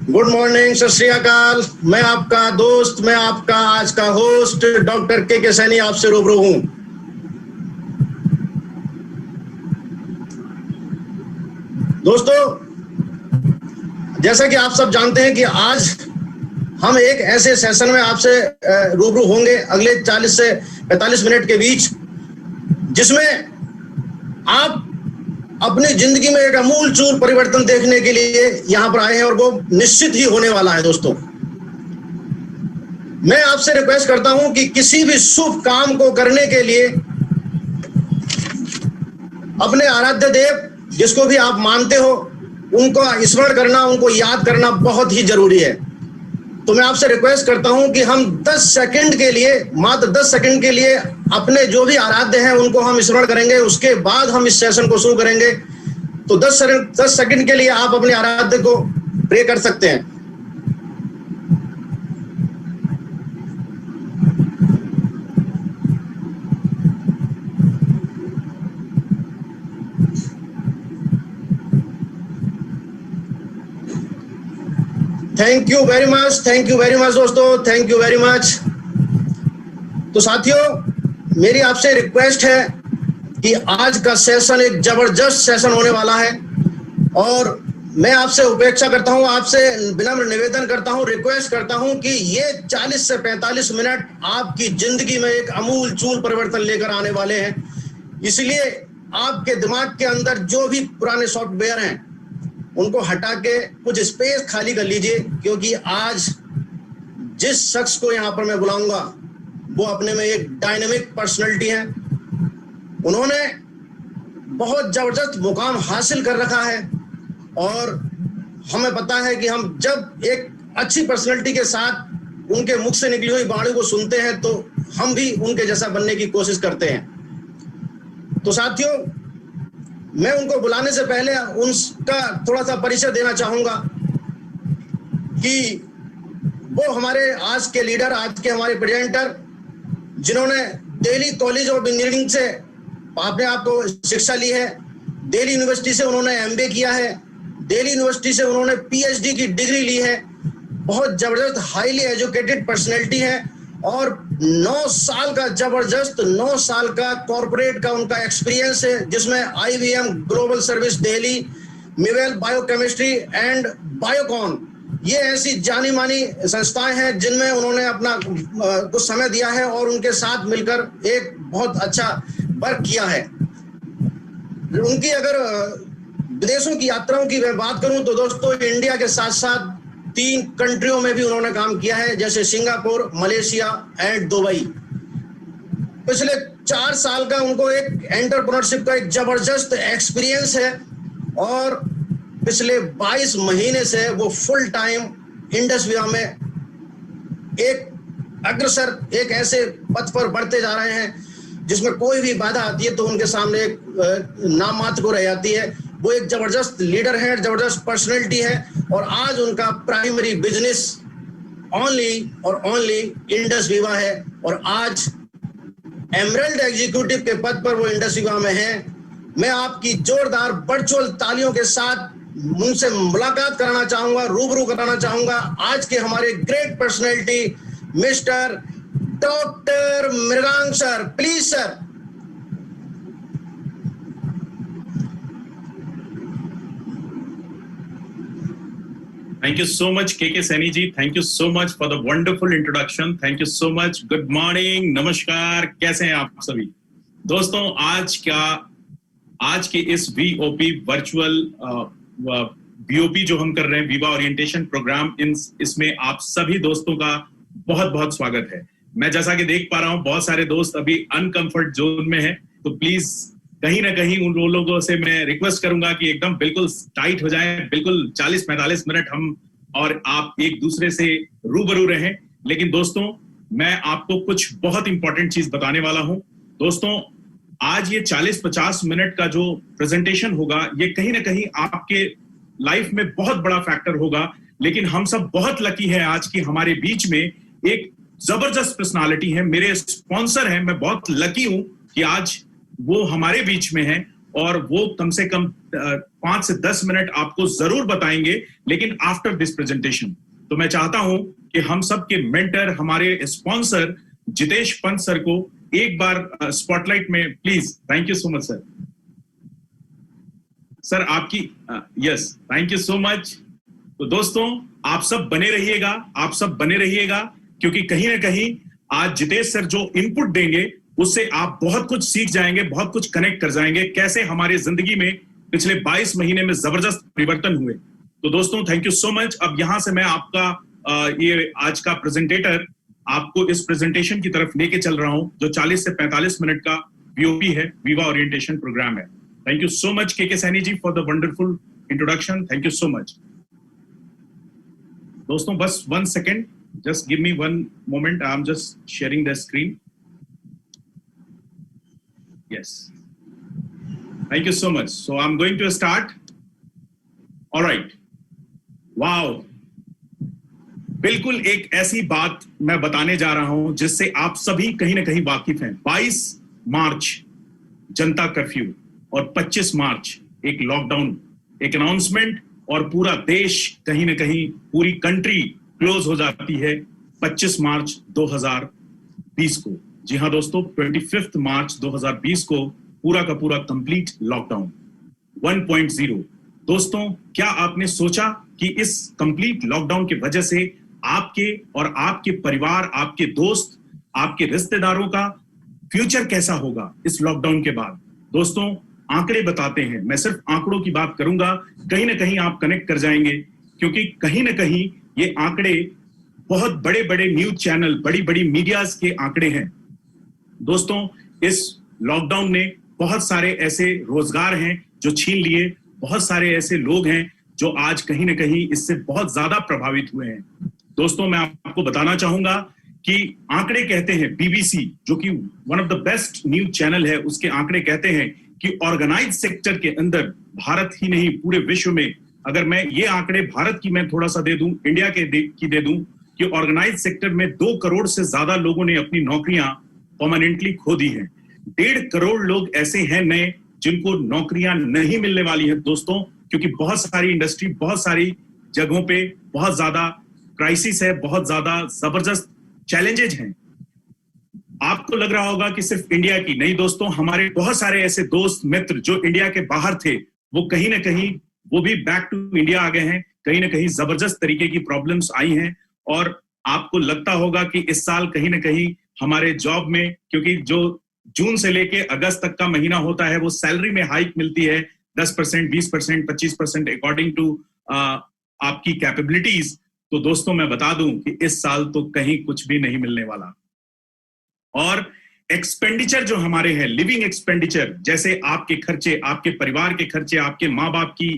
Good morning, सत श्री अकाल। मैं आपका दोस्त, मैं आपका आज का होस्ट डॉक्टर के सैनी आपसे रूबरू हूं। दोस्तों, जैसा कि आप सब जानते हैं कि आज हम एक ऐसे सेशन में आपसे रूबरू होंगे अगले 40 से 45 मिनट के बीच, जिसमें आप अपनी जिंदगी में एक अमूल चूल परिवर्तन देखने के लिए यहां पर आए हैं और वो निश्चित ही होने वाला है। दोस्तों, मैं आपसे रिक्वेस्ट करता हूं कि किसी भी शुभ काम को करने के लिए अपने आराध्य देव, जिसको भी आप मानते हो, उनको स्मरण करना, उनको याद करना बहुत ही जरूरी है। तो मैं आपसे रिक्वेस्ट करता हूं कि हम 10 सेकंड के लिए, मात्र 10 सेकंड के लिए अपने जो भी आराध्य हैं उनको हम स्मरण करेंगे। उसके बाद हम इस सेशन को शुरू करेंगे। तो 10 सेकंड के लिए आप अपने आराध्य को प्रे कर सकते हैं। थैंक यू वेरी मच दोस्तों, थैंक यू वेरी मच। तो साथियों, मेरी आपसे रिक्वेस्ट है कि आज का सेशन एक जबरदस्त सेशन होने वाला है और मैं आपसे उपेक्षा करता हूं, आपसे विनम्र निवेदन करता हूं, रिक्वेस्ट करता हूं कि ये 40 से 45 मिनट आपकी जिंदगी में एक अमूल चूल परिवर्तन लेकर आने वाले हैं। इसलिए आपके दिमाग के अंदर जो भी पुराने सॉफ्टवेयर हैं उनको हटा के कुछ स्पेस खाली कर लीजिए, क्योंकि आज जिस शख्स को यहां पर मैं बुलाऊंगा वो अपने में एक डायनेमिक पर्सनैलिटी है। उन्होंने बहुत जबरदस्त मुकाम हासिल कर रखा है और हमें पता है कि हम जब एक अच्छी पर्सनैलिटी के साथ उनके मुख से निकली हुई वाणी को सुनते हैं तो हम भी उनके जैसा बनने की कोशिश करते हैं। तो साथियों, मैं उनको बुलाने से पहले उनका थोड़ा सा परिचय देना चाहूंगा कि वो हमारे आज के लीडर, आज के हमारे प्रेजेंटर, जिन्होंने दिल्ली कॉलेज ऑफ इंजीनियरिंग से अपने आप को शिक्षा ली है, दिल्ली यूनिवर्सिटी से उन्होंने एमबीए किया है, दिल्ली यूनिवर्सिटी से उन्होंने पीएचडी की डिग्री ली है। बहुत जबरदस्त हाईली एजुकेटेड पर्सनैलिटी है और 9 साल का जबरदस्त 9 साल का कॉर्पोरेट का उनका एक्सपीरियंस है, जिसमें IBM ग्लोबल सर्विस दिल्ली, मिवेल बायोकेमिस्ट्री एंड बायोकॉन, ये ऐसी जानी मानी संस्थाएं हैं जिनमें उन्होंने अपना कुछ समय दिया है और उनके साथ मिलकर एक बहुत अच्छा वर्क किया है। उनकी अगर विदेशों की यात्राओं की मैं बात करूं तो दोस्तों, इंडिया के साथ साथ 3 कंट्रियों में भी उन्होंने काम किया है, जैसे सिंगापुर, मलेशिया एंड दुबई। पिछले 4 साल का उनको एक एंटरप्रेन्योरशिप का एक जबरदस्त एक्सपीरियंस है और पिछले 22 महीने से वो फुल टाइम इंडस विवा में एक अग्रसर, एक ऐसे पथ पर बढ़ते जा रहे हैं जिसमें कोई भी बाधा आती है तो उनके सामने एक नाम मात्र को रह जाती है। वो एक जबरदस्त लीडर है, जबरदस्त पर्सनैलिटी है और आज उनका प्राइमरी बिजनेस ओनली इंडस विवा है और आज एमरल्ड एग्जीक्यूटिव के पद पर वो इंडस विवा में है। मैं आपकी जोरदार वर्चुअल तालियों के साथ उनसे मुलाकात कराना चाहूंगा, रूबरू कराना चाहूंगा आज के हमारे great personality mister doctor Mrigank sir. Please sir. Thank you so much, KK Saini ji. Thank you so much for the wonderful introduction. Thank you so much. Good morning, नमस्कार, कैसे हैं आप सभी दोस्तों? आज के इस VOP वर्चुअल VOP जो हम कर रहे हैं, विवा ओरिएंटेशन प्रोग्राम, इसमें आप सभी दोस्तों का बहुत बहुत स्वागत है। मैं जैसा कि देख पा रहा हूँ बहुत सारे दोस्त अभी अनकंफर्ट जोन में हैं, तो प्लीज कहीं ना कहीं उन लोगों से मैं रिक्वेस्ट करूंगा कि एकदम बिल्कुल टाइट हो जाएं, बिल्कुल 40-45 मिनट हम और आप एक दूसरे से रूबरू रहें। लेकिन दोस्तों, मैं आपको कुछ बहुत इंपॉर्टेंट चीज बताने वाला हूं। दोस्तों, आज ये 40-50 मिनट का जो प्रेजेंटेशन होगा, ये कहीं ना कहीं आपके लाइफ में बहुत बड़ा फैक्टर होगा। लेकिन हम सब बहुत लकी है आज की हमारे बीच में एक जबरदस्त पर्सनालिटी है, मेरे स्पॉन्सर हैं। मैं बहुत लकी हूं कि आज वो हमारे बीच में हैं और वो कम से कम 5 से 10 मिनट आपको जरूर बताएंगे, लेकिन आफ्टर दिस प्रेजेंटेशन। तो मैं चाहता हूं कि हम सब के मेंटर, हमारे स्पॉन्सर जितेश पंत सर को एक बार स्पॉटलाइट में please. Thank you so much sir. Sir आपकी yes, thank you so much. तो दोस्तों आप सब बने रहिएगा, आप सब बने रहिएगा, क्योंकि कहीं ना कहीं आज जितेश सर जो इनपुट देंगे उससे आप बहुत कुछ सीख जाएंगे, बहुत कुछ कनेक्ट कर जाएंगे, कैसे हमारे जिंदगी में पिछले 22 महीने में जबरदस्त परिवर्तन हुए। तो दोस्तों थैंक यू सो मच। अब यहां से मैं आपका ये आज का प्रेजेंटेटर आपको इस प्रेजेंटेशन की तरफ लेके चल रहा हूं, जो 40 से 45 मिनट का बीओपी है, विवा ओरिएंटेशन प्रोग्राम है। Thank you so much K Saini ji for the wonderful introduction. Thank you so much. दोस्तों बस 1 second, just give me 1 moment. I'm just sharing the screen. Yes, thank you so much. So I'm going to start. All right. Wow. बिल्कुल एक ऐसी बात मैं बताने जा रहा हूं जिससे आप सभी कहीं ना कहीं वाकिफ हैं। 22 मार्च जनता कर्फ्यू और 25 मार्च एक लॉकडाउन, एक अनाउंसमेंट, और पूरा देश कहीं ना कहीं, पूरी कंट्री क्लोज हो जाती है 25 मार्च 2020 को। जी हाँ दोस्तों, 25 मार्च 2020 को पूरा का पूरा कंप्लीट लॉकडाउन 1.0। दोस्तों क्या आपने सोचा कि इस कंप्लीट लॉकडाउन की वजह से आपके और आपके परिवार, आपके दोस्त, आपके रिश्तेदारों का फ्यूचर कैसा होगा इस लॉकडाउन के बाद? दोस्तों आंकड़े बताते हैं, मैं सिर्फ आंकड़ों की बात करूंगा, कहीं ना कहीं आप कनेक्ट कर जाएंगे, क्योंकि कहीं ना कहीं ये आंकड़े बहुत बड़े बड़े न्यूज चैनल, बड़ी बड़ी मीडियाज के आंकड़े हैं। दोस्तों इस लॉकडाउन ने बहुत सारे ऐसे रोजगार हैं जो छीन लिए, बहुत सारे ऐसे लोग हैं जो आज कहीं ना कहीं इससे बहुत ज्यादा प्रभावित हुए हैं। दोस्तों मैं आपको बताना चाहूंगा कि आंकड़े कहते हैं, बीबीसी जो कि one of the best news channel है, उसके आंकड़े कहते हैं कि ऑर्गेनाइज सेक्टर के अंदर भारत ही नहीं पूरे विश्व में, अगर मैं ये आंकड़े भारत की मैं थोड़ा सा दे दूं, इंडिया के दे दूं, कि ऑर्गेनाइज सेक्टर में 2 करोड़ से ज्यादा लोगों ने अपनी नौकरियां परमानेंटली खो दी हैं। 1.5 करोड़ लोग ऐसे हैं नए जिनको नौकरियां नहीं मिलने वाली हैं दोस्तों, क्योंकि बहुत सारी इंडस्ट्री, बहुत सारी जगहों पे बहुत ज्यादा क्राइसिस है, बहुत ज्यादा जबरदस्त चैलेंजेज हैं। आपको लग रहा होगा कि सिर्फ इंडिया की नहीं दोस्तों, हमारे बहुत सारे ऐसे दोस्त मित्र जो इंडिया के बाहर थे, वो कहीं ना कहीं वो भी बैक टू इंडिया आ गए हैं। कहीं ना कहीं जबरदस्त तरीके की प्रॉब्लम्स आई हैं, और आपको लगता होगा कि इस साल कहीं ना कहीं हमारे जॉब में, क्योंकि जो जून से लेके अगस्त तक का महीना होता है, वो सैलरी में हाइक मिलती है 10%, 20%, 25% अकॉर्डिंग टू आपकी कैपेबिलिटीज। तो दोस्तों मैं बता दूं कि इस साल तो कहीं कुछ भी नहीं मिलने वाला। और एक्सपेंडिचर जो हमारे हैं, लिविंग एक्सपेंडिचर, जैसे आपके खर्चे, आपके परिवार के खर्चे, आपके माँ बाप की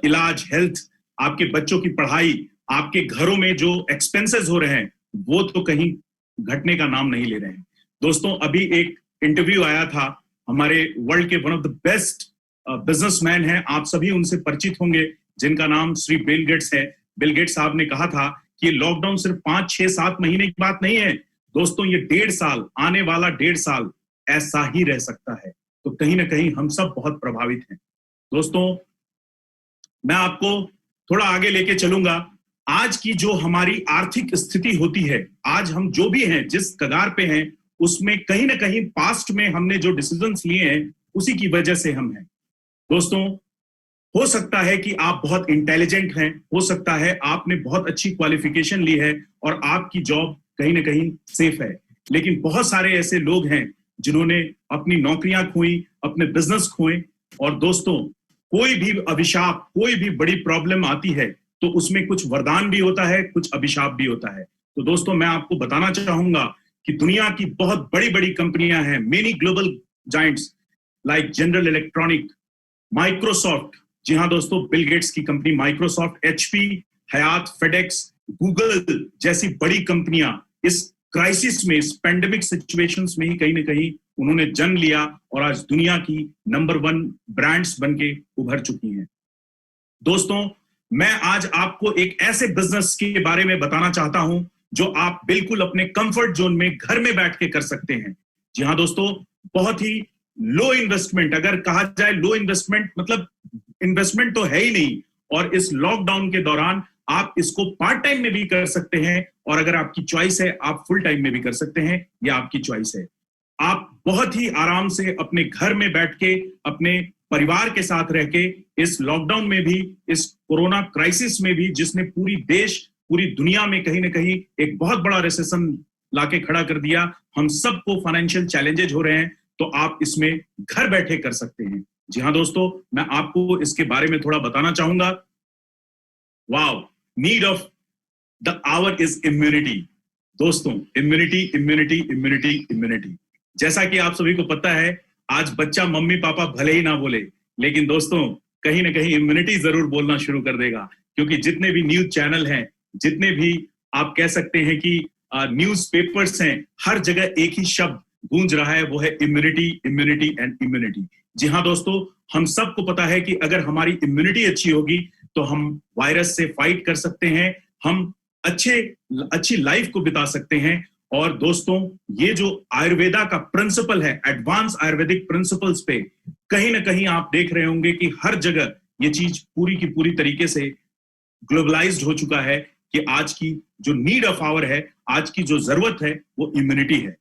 इलाज, हेल्थ, आपके बच्चों की पढ़ाई, आपके घरों में जो एक्सपेंसेस हो रहे हैं, वो तो कहीं घटने का नाम नहीं ले रहे हैं। दोस्तों अभी एक इंटरव्यू आया था, हमारे वर्ल्ड के one of the best businessman हैं, आप सभी उनसे परिचित होंगे, जिनका नाम श्री बिल गेट्स है। बिल गेट्स साहब ने कहा था कि लॉकडाउन सिर्फ 5, 6, 7 महीने की बात नहीं है दोस्तों, ये 1.5 साल, आने वाला 1.5 साल ऐसा ही रह सकता है। तो कहीं ना कहीं हम सब बहुत प्रभावित हैं। दोस्तों मैं आपको थोड़ा आगे लेके चलूंगा। आज की जो हमारी आर्थिक स्थिति होती है, आज हम जो भी हैं, जिस कगार पे हैं, उसमें कहीं ना कहीं पास्ट में हमने जो डिसीजंस लिए हैं, उसी की वजह से हम हैं। दोस्तों हो सकता है कि आप बहुत इंटेलिजेंट हैं, हो सकता है आपने बहुत अच्छी क्वालिफिकेशन ली है और आपकी जॉब कहीं ना कहीं सेफ है, लेकिन बहुत सारे ऐसे लोग हैं जिन्होंने अपनी नौकरियां खोई, अपने बिजनेस खोए। और दोस्तों कोई भी अभिशाप, कोई भी बड़ी प्रॉब्लम आती है तो उसमें कुछ वरदान भी होता है, कुछ अभिशाप भी होता है। तो दोस्तों मैं आपको बताना चाहूंगा कि दुनिया की बहुत बड़ी बड़ी कंपनियां हैं, many global giants like general electronic, Microsoft, जी हाँ दोस्तों, बिल गेट्स की company Microsoft, HP, Hyatt, FedEx, Google जैसी बड़ी कंपनियां इस क्राइसिस में, इस पेंडेमिक सिचुएशंस में ही कहीं ना कहीं उन्होंने जन्म लिया और आज दुनिया की नंबर 1 ब्रांड्स बनके उभर चुकी हैं। दोस्तों मैं आज आपको एक ऐसे बिजनेस के बारे में बताना चाहता हूं जो आप बिल्कुल अपने कंफर्ट जोन में घर में बैठ के कर सकते हैं। जी हाँ दोस्तों, बहुत ही लो इन्वेस्टमेंट, अगर कहा जाए लो इन्वेस्टमेंट मतलब इन्वेस्टमेंट तो है ही नहीं, और इस लॉकडाउन के दौरान आप इसको पार्ट टाइम में भी कर सकते हैं, और अगर आपकी चॉइस है आप फुल टाइम में भी कर सकते हैं, यह आपकी चॉइस है। आप बहुत ही आराम से अपने घर में बैठ के अपने परिवार के साथ रह के इस लॉकडाउन में भी, इस कोरोना क्राइसिस में भी, जिसने पूरी देश पूरी दुनिया में कहीं ना कहीं एक बहुत बड़ा रिसेशन लाके खड़ा कर दिया, हम सबको फाइनेंशियल चैलेंजेस हो रहे हैं, तो आप इसमें घर बैठे कर सकते हैं। जी हाँ दोस्तों, मैं आपको इसके बारे में थोड़ा बताना चाहूंगा। Wow, need of the our is immunity. दोस्तों, इम्यूनिटी इम्यूनिटी इम्यूनिटी इम्यूनिटी। जैसा कि आप सभी को पता है, आज बच्चा मम्मी पापा भले ही ना बोले, लेकिन दोस्तों कहीं ना कहीं इम्यूनिटी जरूर बोलना शुरू कर देगा, क्योंकि जितने भी न्यूज चैनल हैं, जितने भी आप कह सकते हैं कि न्यूज पेपर्स हैं, हर जगह एक ही शब्द गूंज रहा है, वो है इम्यूनिटी इम्यूनिटी एंड इम्यूनिटी। जी हाँ दोस्तों, हम सबको पता है कि अगर हमारी इम्यूनिटी अच्छी होगी तो हम वायरस से फाइट कर सकते हैं, हम अच्छी लाइफ को बिता सकते हैं। और दोस्तों, ये जो आयुर्वेदा का प्रिंसिपल है, एडवांस आयुर्वेदिक प्रिंसिपल्स पे कहीं ना कहीं आप देख रहे होंगे कि हर जगह ये चीज पूरी की पूरी तरीके से ग्लोबलाइज्ड हो चुका है कि आज की जो नीड ऑफ आवर है, आज की जो जरूरत है, वो इम्यूनिटी है।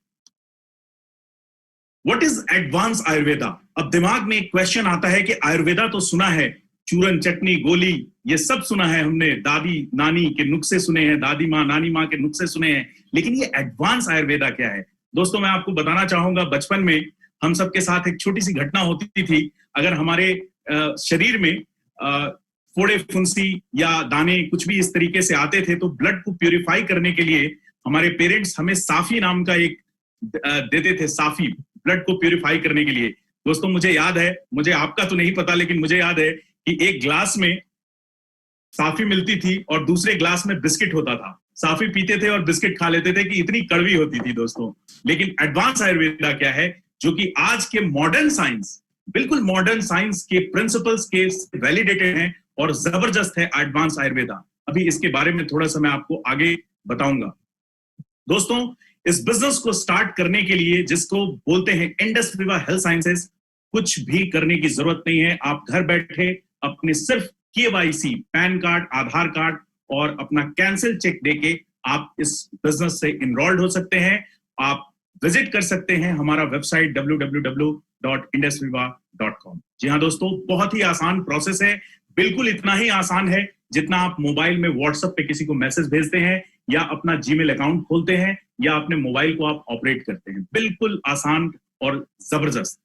What is advance Ayurveda? अब दिमाग में एक क्वेश्चन आता है कि आयुर्वेदा तो सुना है, चूरन चटनी गोली ये सब सुना है हमने, दादी नानी के नुस्खे सुने हैं, दादी माँ नानी माँ के नुस्खे सुने हैं, लेकिन ये एडवांस आयुर्वेदा क्या है? दोस्तों, मैं आपको बताना चाहूंगा, बचपन में हम सबके साथ एक छोटी सी घटना होती थी। अगर हमारे शरीर में फोड़े फुंसी या दाने कुछ भी इस तरीके से आते थे, तो ब्लड को प्यूरिफाई करने के लिए हमारे पेरेंट्स हमें साफी नाम का एक देते थे, साफी, ब्लड को प्यूरिफाई करने के लिए। दोस्तों, मुझे याद है, मुझे आपका तो नहीं पता, लेकिन मुझे याद है कि एक ग्लास में साफी मिलती थी और दूसरे ग्लास में बिस्किट होता था। साफी पीते थे और बिस्किट खा लेते थे कि इतनी कड़वी होती थी दोस्तों। लेकिन एडवांस आयुर्वेदा क्या है, जो कि आज के मॉडर्न साइंस, बिल्कुल मॉडर्न साइंस के प्रिंसिपल्स के वैलिडेटेड हैं और जबरदस्त है एडवांस आयुर्वेदा। अभी इसके बारे में थोड़ा सा मैं आपको आगे बताऊंगा। दोस्तों, इस बिजनेस को स्टार्ट करने के लिए, जिसको बोलते हैं इंडस विवा हेल्थ साइंसेस, कुछ भी करने की जरूरत नहीं है। आप घर बैठे अपने सिर्फ KYC, पैन कार्ड, आधार कार्ड और अपना कैंसिल चेक देके आप इस बिजनेस से इनरोल्ड हो सकते हैं। आप विजिट कर सकते हैं हमारा वेबसाइट www.indusviva.com। जी हाँ दोस्तों, बहुत ही आसान प्रोसेस है, बिल्कुल इतना ही आसान है जितना आप मोबाइल में व्हाट्सएप पे किसी को मैसेज भेजते हैं या अपना जीमेल अकाउंट खोलते हैं या अपने मोबाइल को आप ऑपरेट करते हैं। बिल्कुल आसान और जबरदस्त।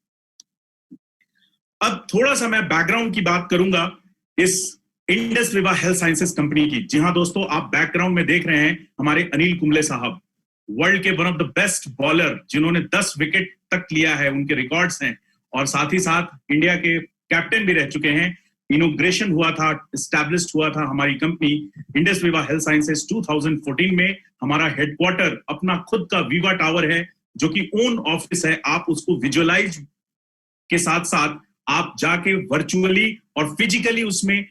अब थोड़ा सा मैं बैकग्राउंड की बात करूंगा इस इंडस विवा हेल्थ साइंसेस कंपनी की। जी हाँ दोस्तों, आप बैकग्राउंड में देख रहे हैं हमारे अनिल कुंबले साहब, वर्ल्ड के one of the best bowler, जिन्होंने 10 विकेट तक लिया है, उनके रिकॉर्ड्स हैं, और साथ ही साथ इंडिया के कैप्टन भी रह चुके हैं। इनोग्रेशन हुआ था, एस्टैब्लिश्ड हुआ था हमारी कंपनी इंडस विवा हेल्थ साइंसेस 2014 में। हमारा हेडक्वार्टर अपना खुद का विवा टावर है, जो कि ओन ऑफिस है। आप उसको विजुअलाइज के साथ साथ आप जाके वर्चुअली और फिजिकली उसमें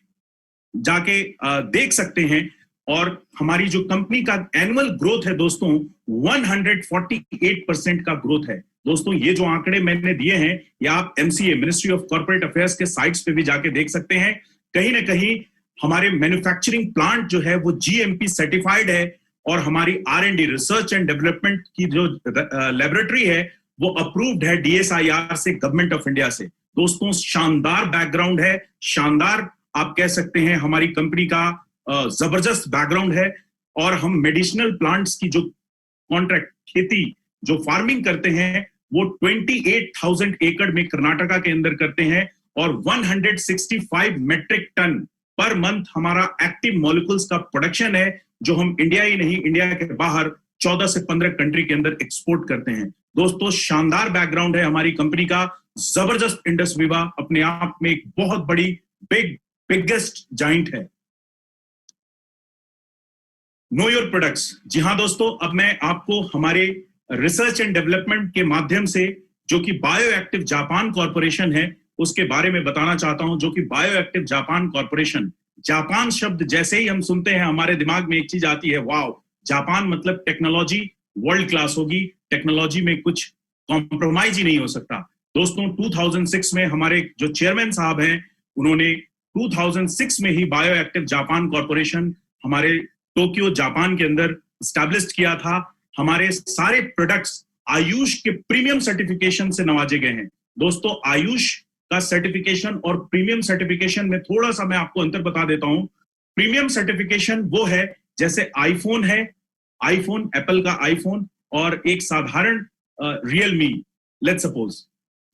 जाके देख सकते हैं। और हमारी जो कंपनी का एनुअल ग्रोथ है दोस्तों, 148% का ग्रोथ है। दोस्तों, ये जो आंकड़े मैंने दिए हैं, या आप MCA, ministry of corporate affairs के साइट्स पे भी जाके देख सकते हैं। कहीं ना कहीं हमारे मैन्युफैक्चरिंग प्लांट जो है वो GMP सर्टिफाइड है, और हमारी R&D, रिसर्च एंड डेवलपमेंट की जो लेबोरेटरी है वो अप्रूव्ड है DSIR से, गवर्नमेंट ऑफ इंडिया से। दोस्तों, शानदार बैकग्राउंड है, शानदार आप कह सकते हैं हमारी कंपनी का जबरदस्त बैकग्राउंड है। और हम मेडिसिनल प्लांट्स की जो कॉन्ट्रैक्ट खेती, जो फार्मिंग करते हैं, वो 28,000 एकड़ में कर्नाटका के अंदर करते हैं, और 165 मेट्रिक टन पर मंथ हमारा एक्टिव मॉलिक्यूल्स का प्रोडक्शन है, जो हम इंडिया ही नहीं, इंडिया के बाहर 14 से 15 कंट्री के अंदर एक्सपोर्ट करते हैं। दोस्तों, शानदार बैकग्राउंड है हमारी कंपनी का, जबरदस्त इंडस विवा अपने आप में एक बहुत बड़ी बिगेस्ट जाइंट है। Know your products. जी हाँ दोस्तों, अब मैं आपको हमारे रिसर्च एंड डेवलपमेंट के माध्यम से, जो कि बायो एक्टिव जापान कॉर्पोरेशन है, उसके बारे में बताना चाहता हूं। जो कि bio active Japan corporation, Japan शब्द जैसे ही हम सुनते हैं हमारे दिमाग में एक चीज आती है, वाओ, जापान मतलब टेक्नोलॉजी वर्ल्ड क्लास होगी, टेक्नोलॉजी में कुछ कॉम्प्रोमाइज ही नहीं हो सकता। दोस्तों 2006 में हमारे जो चेयरमैन साहब हैं, उन्होंने 2006 में ही बायो एक्टिव जापान कॉर्पोरेशन हमारे टोक्यो जापान के अंदर स्टैब्लिश किया था। हमारे सारे प्रोडक्ट्स आयुष के प्रीमियम सर्टिफिकेशन से नवाजे गए हैं। दोस्तों आयुष का सर्टिफिकेशन और प्रीमियम सर्टिफिकेशन में थोड़ा सा मैं आपको अंतर बता देता हूं। प्रीमियम सर्टिफिकेशन वो है जैसे आईफोन है, आईफोन एप्पल का आईफोन और एक साधारण रियलमी, लेट्स सपोज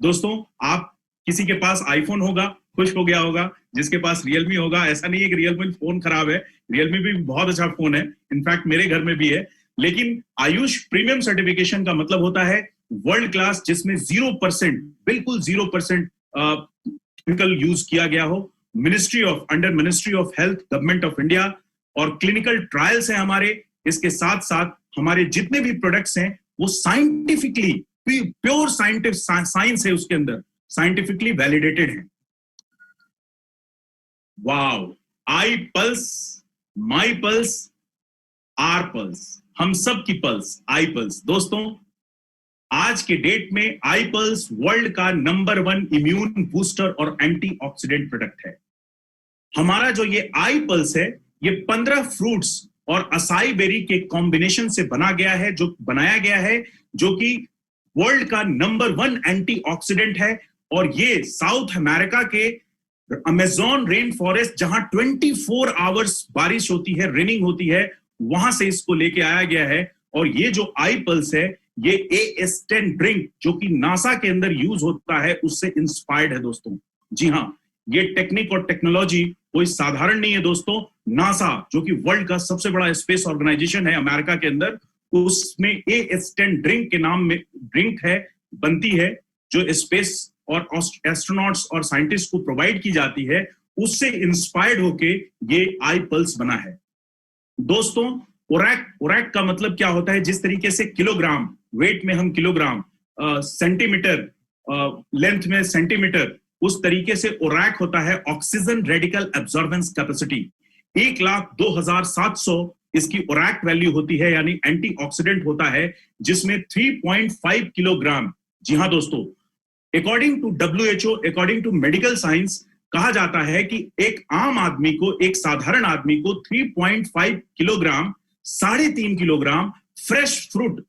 दोस्तों आप किसी के पास आईफोन होगा, खुश हो गया होगा, जिसके पास रियलमी होगा, ऐसा नहीं है कि रियलमी फोन खराब है, रियलमी भी बहुत अच्छा फोन है, इनफैक्ट मेरे घर में भी है। लेकिन आयुष प्रीमियम सर्टिफिकेशन का मतलब होता है वर्ल्ड क्लास, जिसमें 0%, बिल्कुल 0% केमिकल यूज किया गया हो। Under ministry of health, government of India, और क्लिनिकल ट्रायल्स हैं हमारे। इसके साथ साथ हमारे जितने भी प्रोडक्ट्स हैं वो साइंटिफिकली, प्योर साइंस है उसके अंदर, साइंटिफिकली वैलिडेटेड है। Wow, I pulse, my pulse, R pulse, हम सब की पल्स, आई पल्स। दोस्तों आज के डेट में आई पल्स वर्ल्ड का नंबर 1 इम्यून बूस्टर और एंटीऑक्सीडेंट प्रोडक्ट है। हमारा जो ये आई पल्स है, ये 15 फ्रूट्स और असाई बेरी के कॉम्बिनेशन से बनाया गया है, जो कि वर्ल्ड का नंबर 1 एंटीऑक्सीडेंट है। और ये साउथ अमेरिका के अमेज़न रेन फॉरेस्ट, जहां 24 आवर्स बारिश होती है, रेनिंग होती है, वहां से इसको लेके आया गया है। और ये जो आई पल्स है, ये AS10 ड्रिंक जो कि नासा के अंदर यूज होता है, उससे इंस्पायर्ड है दोस्तों। जी हाँ, ये टेक्निक और टेक्नोलॉजी कोई साधारण नहीं है दोस्तों। नासा जो कि वर्ल्ड का सबसे बड़ा स्पेस ऑर्गेनाइजेशन है अमेरिका के अंदर, उसमें AS10 ड्रिंक के नाम में ड्रिंक है, बनती है, जो स्पेस और एस्ट्रोनॉट्स और साइंटिस्ट को प्रोवाइड की जाती है, उससे इंस्पायर्ड होके ये आई पल्स बना है। दोस्तों ओरैक का मतलब क्या होता है? जिस तरीके से किलोग्राम, वेट में हम किलोग्राम, सेंटीमीटर लेंथ में सेंटीमीटर, उस तरीके से ओरैक होता है ऑक्सीजन रेडिकल एब्जॉर्बेंस कैपेसिटी। 1,02,700 इसकी ओरैक वैल्यू होती है, यानी एंटीऑक्सीडेंट होता है, जिसमें 3.5 किलोग्राम। जी हाँ दोस्तों, according to WHO, according to medical science, कहा जाता है कि एक आम आदमी को, एक साधारण आदमी को 3.5 किलोग्राम, 3.5 किलोग्राम फ्रेश फ्रूट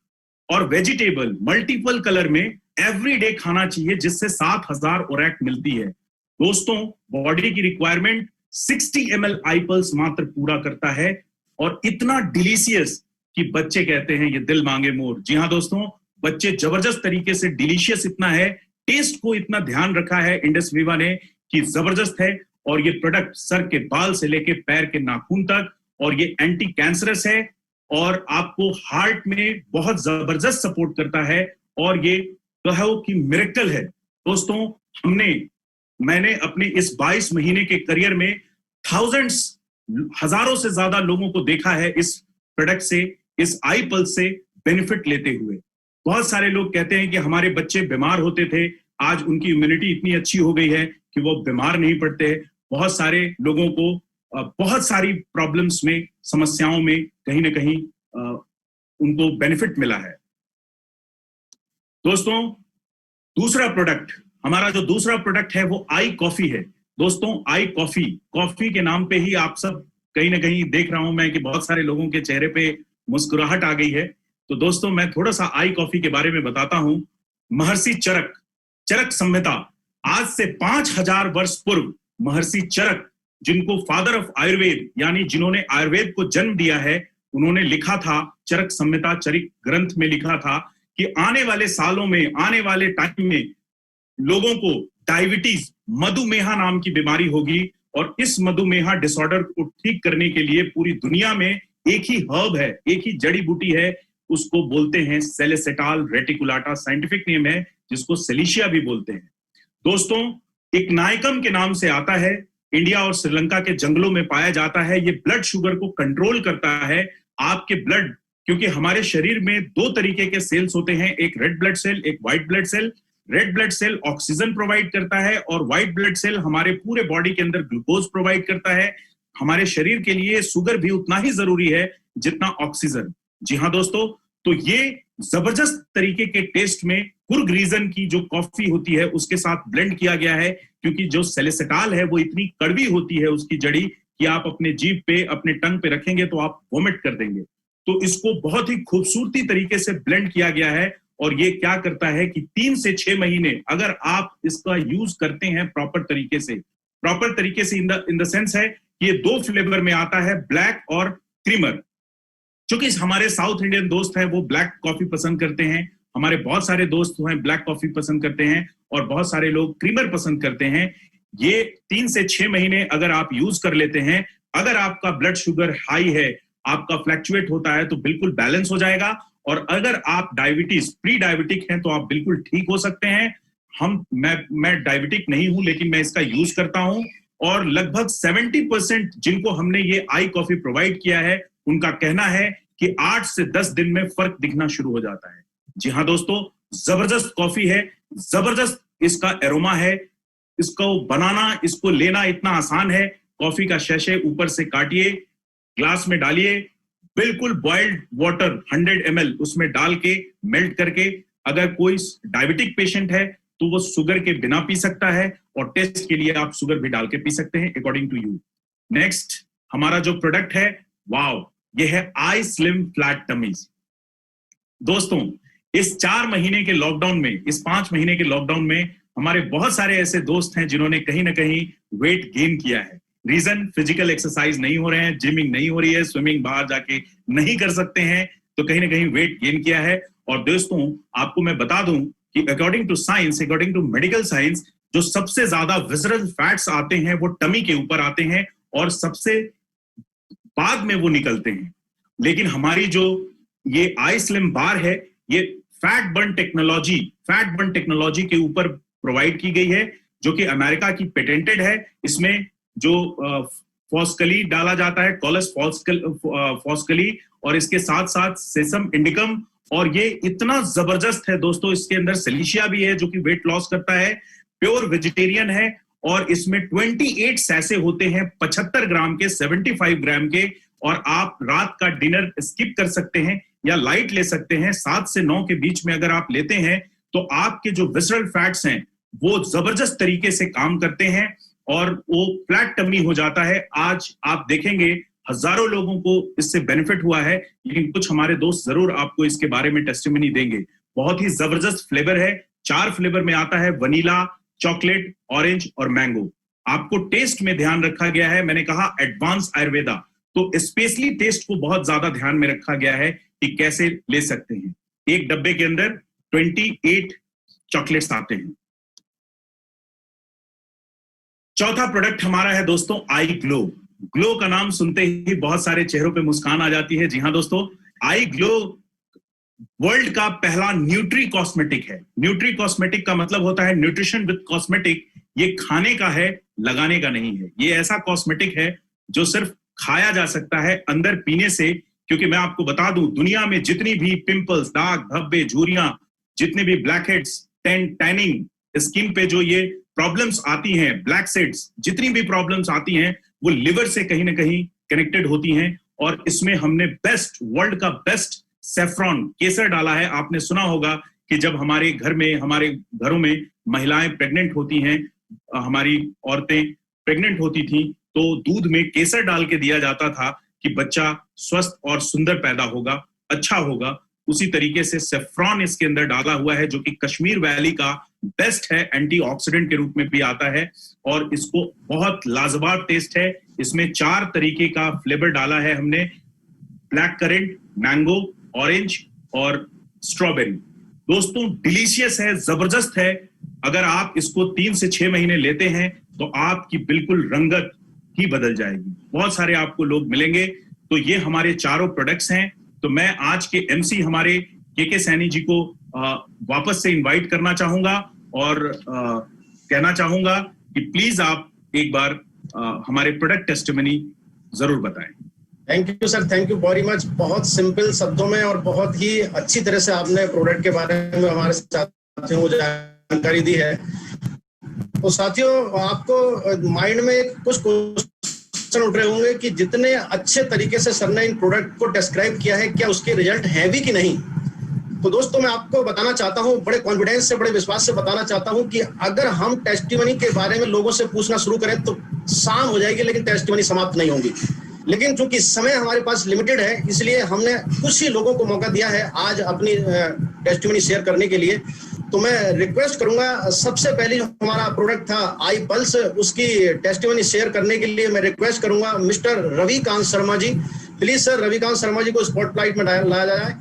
और वेजिटेबल मल्टीपल कलर में एवरीडे खाना चाहिए, जिससे 7,000 ओरैक मिलती है। दोस्तों बॉडी की रिक्वायरमेंट 60 ml आई पल्स मात्र पूरा करता है, और इतना डिलीशियस कि बच्चे कहते हैं ये दिल मांगे मोर। जी हाँ दोस्तों, बच्चे जबरदस्त तरीके से, डिलीशियस इतना है, टेस्ट को इतना ध्यान रखा है इंडस वीवा ने कि जबरदस्त है। और ये प्रोडक्ट सर के बाल से लेके पैर के नाखून तक, और ये एंटी कैंसरस है, और आपको हार्ट में बहुत जबरदस्त सपोर्ट करता है, और ये कहो कि मिरेकल है। दोस्तों मैंने अपने इस 22 महीने के करियर में हजारों से ज्यादा लोगों को देखा है इस प्रोडक्ट से, इस आई पल्स से बेनिफिट लेते हुए। बहुत सारे लोग कहते हैं कि हमारे बच्चे बीमार होते थे, आज उनकी इम्यूनिटी इतनी अच्छी हो गई है कि वो बीमार नहीं पड़ते। बहुत सारे लोगों को बहुत सारी प्रॉब्लम्स में, समस्याओं में कहीं ना कहीं उनको बेनिफिट मिला है। दोस्तों हमारा जो दूसरा प्रोडक्ट है वो आई कॉफी है। दोस्तों आई कॉफी के नाम पे ही आप सब कहीं ना कहीं देख रहा हूं मैं कि बहुत सारे लोगों के चेहरे पे मुस्कुराहट आ गई है। तो दोस्तों मैं थोड़ा सा आई कॉफी के बारे में बताता हूं। महर्षि चरक संहिता, आज से 5000 वर्ष पूर्व महर्षि चरक, जिनको फादर ऑफ आयुर्वेद, यानी जिन्होंने आयुर्वेद को जन्म दिया है, उन्होंने लिखा था, चरक संहिता, चरिक ग्रंथ में लिखा था कि आने वाले सालों में, आने वाले टाइम में लोगों को डायबिटीज, मधुमेह नाम की बीमारी होगी, और इस मधुमेह डिसऑर्डर को ठीक करने के लिए पूरी दुनिया में एक ही हर्ब है, एक ही जड़ी बूटी है, उसको बोलते हैं सेलेसिटाल रेटिकुलाटा, साइंटिफिक नेम है, जिसको सेलिशिया भी बोलते हैं। दोस्तों एक नायकम के नाम से आता है, इंडिया और श्रीलंका के जंगलों में पाया जाता है। ये ब्लड शुगर को कंट्रोल करता है, आपके ब्लड, क्योंकि हमारे शरीर में 2 तरीके के सेल्स होते हैं, एक रेड ब्लड सेल, एक white blood cell. Red blood cell oxygen provide करता है, और व्हाइट ब्लड सेल हमारे पूरे बॉडी के अंदर ग्लूकोज प्रोवाइड करता है। हमारे शरीर के लिए शुगर भी उतना ही जरूरी है जितना ऑक्सीजन। जी हाँ दोस्तों, तो ये जबरदस्त तरीके के टेस्ट में कुर्ग रीजन की जो कॉफी होती है उसके साथ ब्लेंड किया गया है, क्योंकि जो सेलेसिटाल है वो इतनी कड़वी होती है उसकी जड़ी कि आप अपने जीभ पे, अपने टंग पे रखेंगे तो आप वोमिट कर देंगे। तो इसको बहुत ही खूबसूरती तरीके से ब्लेंड किया गया है, और ये क्या करता है कि 3 से 6 महीने अगर आप इसका यूज करते हैं प्रॉपर तरीके से इन द सेंस है कि ये 2 फ्लेवर में आता है, ब्लैक और क्रीमर। क्योंकि हमारे साउथ इंडियन दोस्त हैं वो ब्लैक कॉफी पसंद करते हैं, हमारे बहुत सारे दोस्त हैं ब्लैक कॉफी पसंद करते हैं, और बहुत सारे लोग क्रीमर पसंद करते हैं। ये 3 से 6 महीने अगर आप यूज कर लेते हैं, अगर आपका ब्लड शुगर हाई है, आपका फ्लक्चुएट होता है, तो बिल्कुल बैलेंस हो जाएगा। और अगर आप डायबिटीज प्री डायबिटिक हैं तो आप बिल्कुल ठीक हो सकते हैं। मैं डायबिटिक नहीं हूं, लेकिन मैं इसका यूज करता हूं, और लगभग 70% जिनको हमने ये आई कॉफी प्रोवाइड किया है उनका कहना है कि 8 से 10 दिन में फर्क दिखना शुरू हो जाता है। जी हाँ दोस्तों, जबरदस्त कॉफी है, जबरदस्त इसका एरोमा है, इसको बनाना, इसको लेना इतना आसान है। कॉफी का शैशे ऊपर से काटिए, ग्लास में डालिए, बिल्कुल बॉइल्ड वाटर 100 ml उसमें डाल के मेल्ट करके, अगर कोई डायबिटिक पेशेंट है तो वो शुगर के बिना पी सकता है, और टेस्ट के लिए आप शुगर भी डाल के पी सकते हैं अकॉर्डिंग टू यू। नेक्स्ट हमारा जो प्रोडक्ट है, वाओ, ये है आई स्लिम फ्लैट टमीज। दोस्तों, इस 4 महीने के लॉकडाउन में, इस 5 महीने के लॉकडाउन में हमारे बहुत सारे ऐसे दोस्त हैं जिन्होंने कहीं ना कहीं वेट गेन किया है। रीजन, फिजिकल एक्सरसाइज नहीं हो रहे हैं, जिमिंग नहीं हो रही है, स्विमिंग बाहर जाके नहीं कर सकते हैं, तो कहीं ना कहीं वेट गेन किया है। और दोस्तों, आपको मैं बता दूं कि according to science, according to medical science, जो सबसे ज्यादा विसरल फैट्स आते हैं वो टमी के ऊपर आते हैं, और सबसे बाद में वो निकलते हैं। लेकिन हमारी जो ये आई स्लिम बार है, ये फैट बर्न टेक्नोलॉजी के ऊपर प्रोवाइड की गई है, जो कि अमेरिका की पेटेंटेड है। इसमें जो फॉस्कली डाला जाता है, कॉलस फॉस्कली, और इसके साथ साथ सेसम इंडिकम, और ये इतना जबरदस्त है दोस्तों, इसके अंदर सिलिशिया भी है जो कि वेट लॉस करता है, प्योर वेजिटेरियन है, और इसमें 28 सैसे होते हैं 75 ग्राम के, 75 ग्राम के, और आप रात का डिनर स्किप कर सकते हैं या लाइट ले सकते हैं। 7 से 9 के बीच में अगर आप लेते हैं तो आपके जो विसरल फैट्स हैं वो जबरदस्त तरीके से काम करते हैं, और वो फ्लैट टमी हो जाता है। आज आप देखेंगे हजारों लोगों को इससे बेनिफिट हुआ है, लेकिन कुछ हमारे दोस्त जरूर आपको इसके बारे में टेस्टिमनी देंगे। बहुत ही जबरदस्त फ्लेवर है, 4 फ्लेवर में आता है, वनीला, चॉकलेट, ऑरेंज और मैंगो। आपको टेस्ट में ध्यान रखा गया है, मैंने कहा एडवांस आयुर्वेदा, तो स्पेशली टेस्ट को बहुत ज्यादा ध्यान में रखा गया है कि कैसे ले सकते हैं। एक डब्बे के अंदर 28 चॉकलेट्स आते हैं। चौथा प्रोडक्ट हमारा है दोस्तों आई ग्लो। ग्लो का नाम सुनते ही बहुत सारे चेहरों पे मुस्कान आ जाती है। जी हाँ दोस्तों, आई ग्लो वर्ल्ड का पहला न्यूट्री कॉस्मेटिक है। न्यूट्री कॉस्मेटिक का मतलब होता है न्यूट्रिशन विद कॉस्मेटिक। ये खाने का है, लगाने का नहीं है। ये ऐसा कॉस्मेटिक है जो सिर्फ खाया जा सकता है, अंदर पीने से। क्योंकि मैं आपको बता दूं, दुनिया में जितनी भी पिंपल्स, दाग धब्बे, झुर्रियां, जितने भी ब्लैक हेड्स, टैनिंग, स्किन पे जो ये प्रॉब्लम्स आती हैं, ब्लैक सेड्स, जितनी भी प्रॉब्लम्स आती हैं वो लिवर से कहीं ना कहीं कनेक्टेड होती हैं। और इसमें हमने बेस्ट, वर्ल्ड का बेस्ट सेफ्रॉन, केसर डाला है। आपने सुना होगा कि जब हमारे घर में, हमारे घरों में महिलाएं प्रेग्नेंट होती हैं, हमारी औरतें प्रेग्नेंट होती थी, तो दूध में केसर डाल के दिया जाता था कि बच्चा स्वस्थ और सुंदर पैदा होगा, अच्छा होगा। उसी तरीके से सेफ्रॉन इसके अंदर डाला हुआ है, जो कि कश्मीर वैली का बेस्ट है, एंटीऑक्सीडेंट के रूप में भी आता है, और इसको बहुत लाजवाब टेस्ट है। इसमें 4 तरीके का फ्लेवर डाला है हमने, ब्लैक करेंट, मैंगो, ऑरेंज और स्ट्रॉबेरी। दोस्तों डिलीशियस है, जबरदस्त है। अगर आप इसको 3 से 6 महीने लेते हैं तो आपकी बिल्कुल रंगत ही बदल जाएगी। बहुत सारे आपको लोग मिलेंगे। तो ये हमारे चारों प्रोडक्ट्स हैं। तो मैं आज के एमसी हमारे के सैनी जी को वापस से इनवाइट करना चाहूंगा और कहना चाहूंगा कि प्लीज आप एक बार हमारे प्रोडक्ट टेस्टिमनी जरूर बताएं। Thank you sir, thank you very much. बहुत सिंपल शब्दों में और बहुत ही अच्छी तरह से आपने प्रोडक्ट के बारे में हमारे साथियों को जानकारी दी है। तो साथियों, आपको माइंड में कुछ क्वेश्चन उठ रहे होंगे कि जितने अच्छे तरीके से सर ने इन प्रोडक्ट को डिस्क्राइब किया है, क्या उसके रिजल्ट हैं भी कि नहीं। तो दोस्तों मैं आपको बताना चाहता हूं, बड़े कॉन्फिडेंस से, बड़े विश्वास से बताना चाहता हूं कि अगर हम टेस्टिमनी के बारे में लोगों से पूछना शुरू करें तो शाम हो जाएगी, लेकिन टेस्टिमनी समाप्त नहीं होगी। लेकिन चूंकि समय हमारे पास लिमिटेड है, इसलिए हमने कुछ ही लोगों को मौका दिया है आज अपनी टेस्टिमनी शेयर करने के लिए। तो मैं रिक्वेस्ट करूंगा, सबसे पहले जो हमारा प्रोडक्ट था आई पल्स, उसकी टेस्टिमनी शेयर करने के लिए मैं रिक्वेस्ट करूंगा mister Ravikant Sharma ji. Please sir, Ravikant Sharma ji को स्पॉटलाइट में लाया जाए।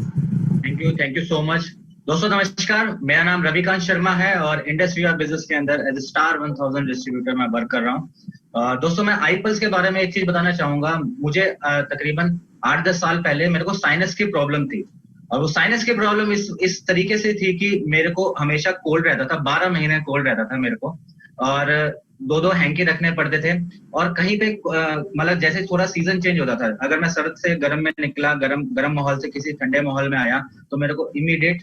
Thank you so much. दोस्तों नमस्कार, मेरा नाम रविकांत शर्मा है और इंडस वीवा बिजनेस के अंदर एज स्टार 1000 डिस्ट्रीब्यूटर मैं वर्क कर रहा हूँ। दोस्तों मैं आई पल्स के बारे में एक चीज बताना चाहूंगा। मुझे तकरीबन 8-10 साल पहले मेरे को साइनस की प्रॉब्लम थी, और वो साइनस की प्रॉब्लम इस तरीके से थी कि मेरे को हमेशा कोल्ड रहता था, 12 महीने कोल्ड रहता था मेरे को, और 2-2 हैंकी रखने पड़ते थे। और कहीं पे मतलब जैसे थोड़ा सीजन चेंज होता था, अगर मैं सर्द से गर्म में निकला, गर्म माहौल से किसी ठंडे माहौल में आया, तो मेरे को इमीडिएट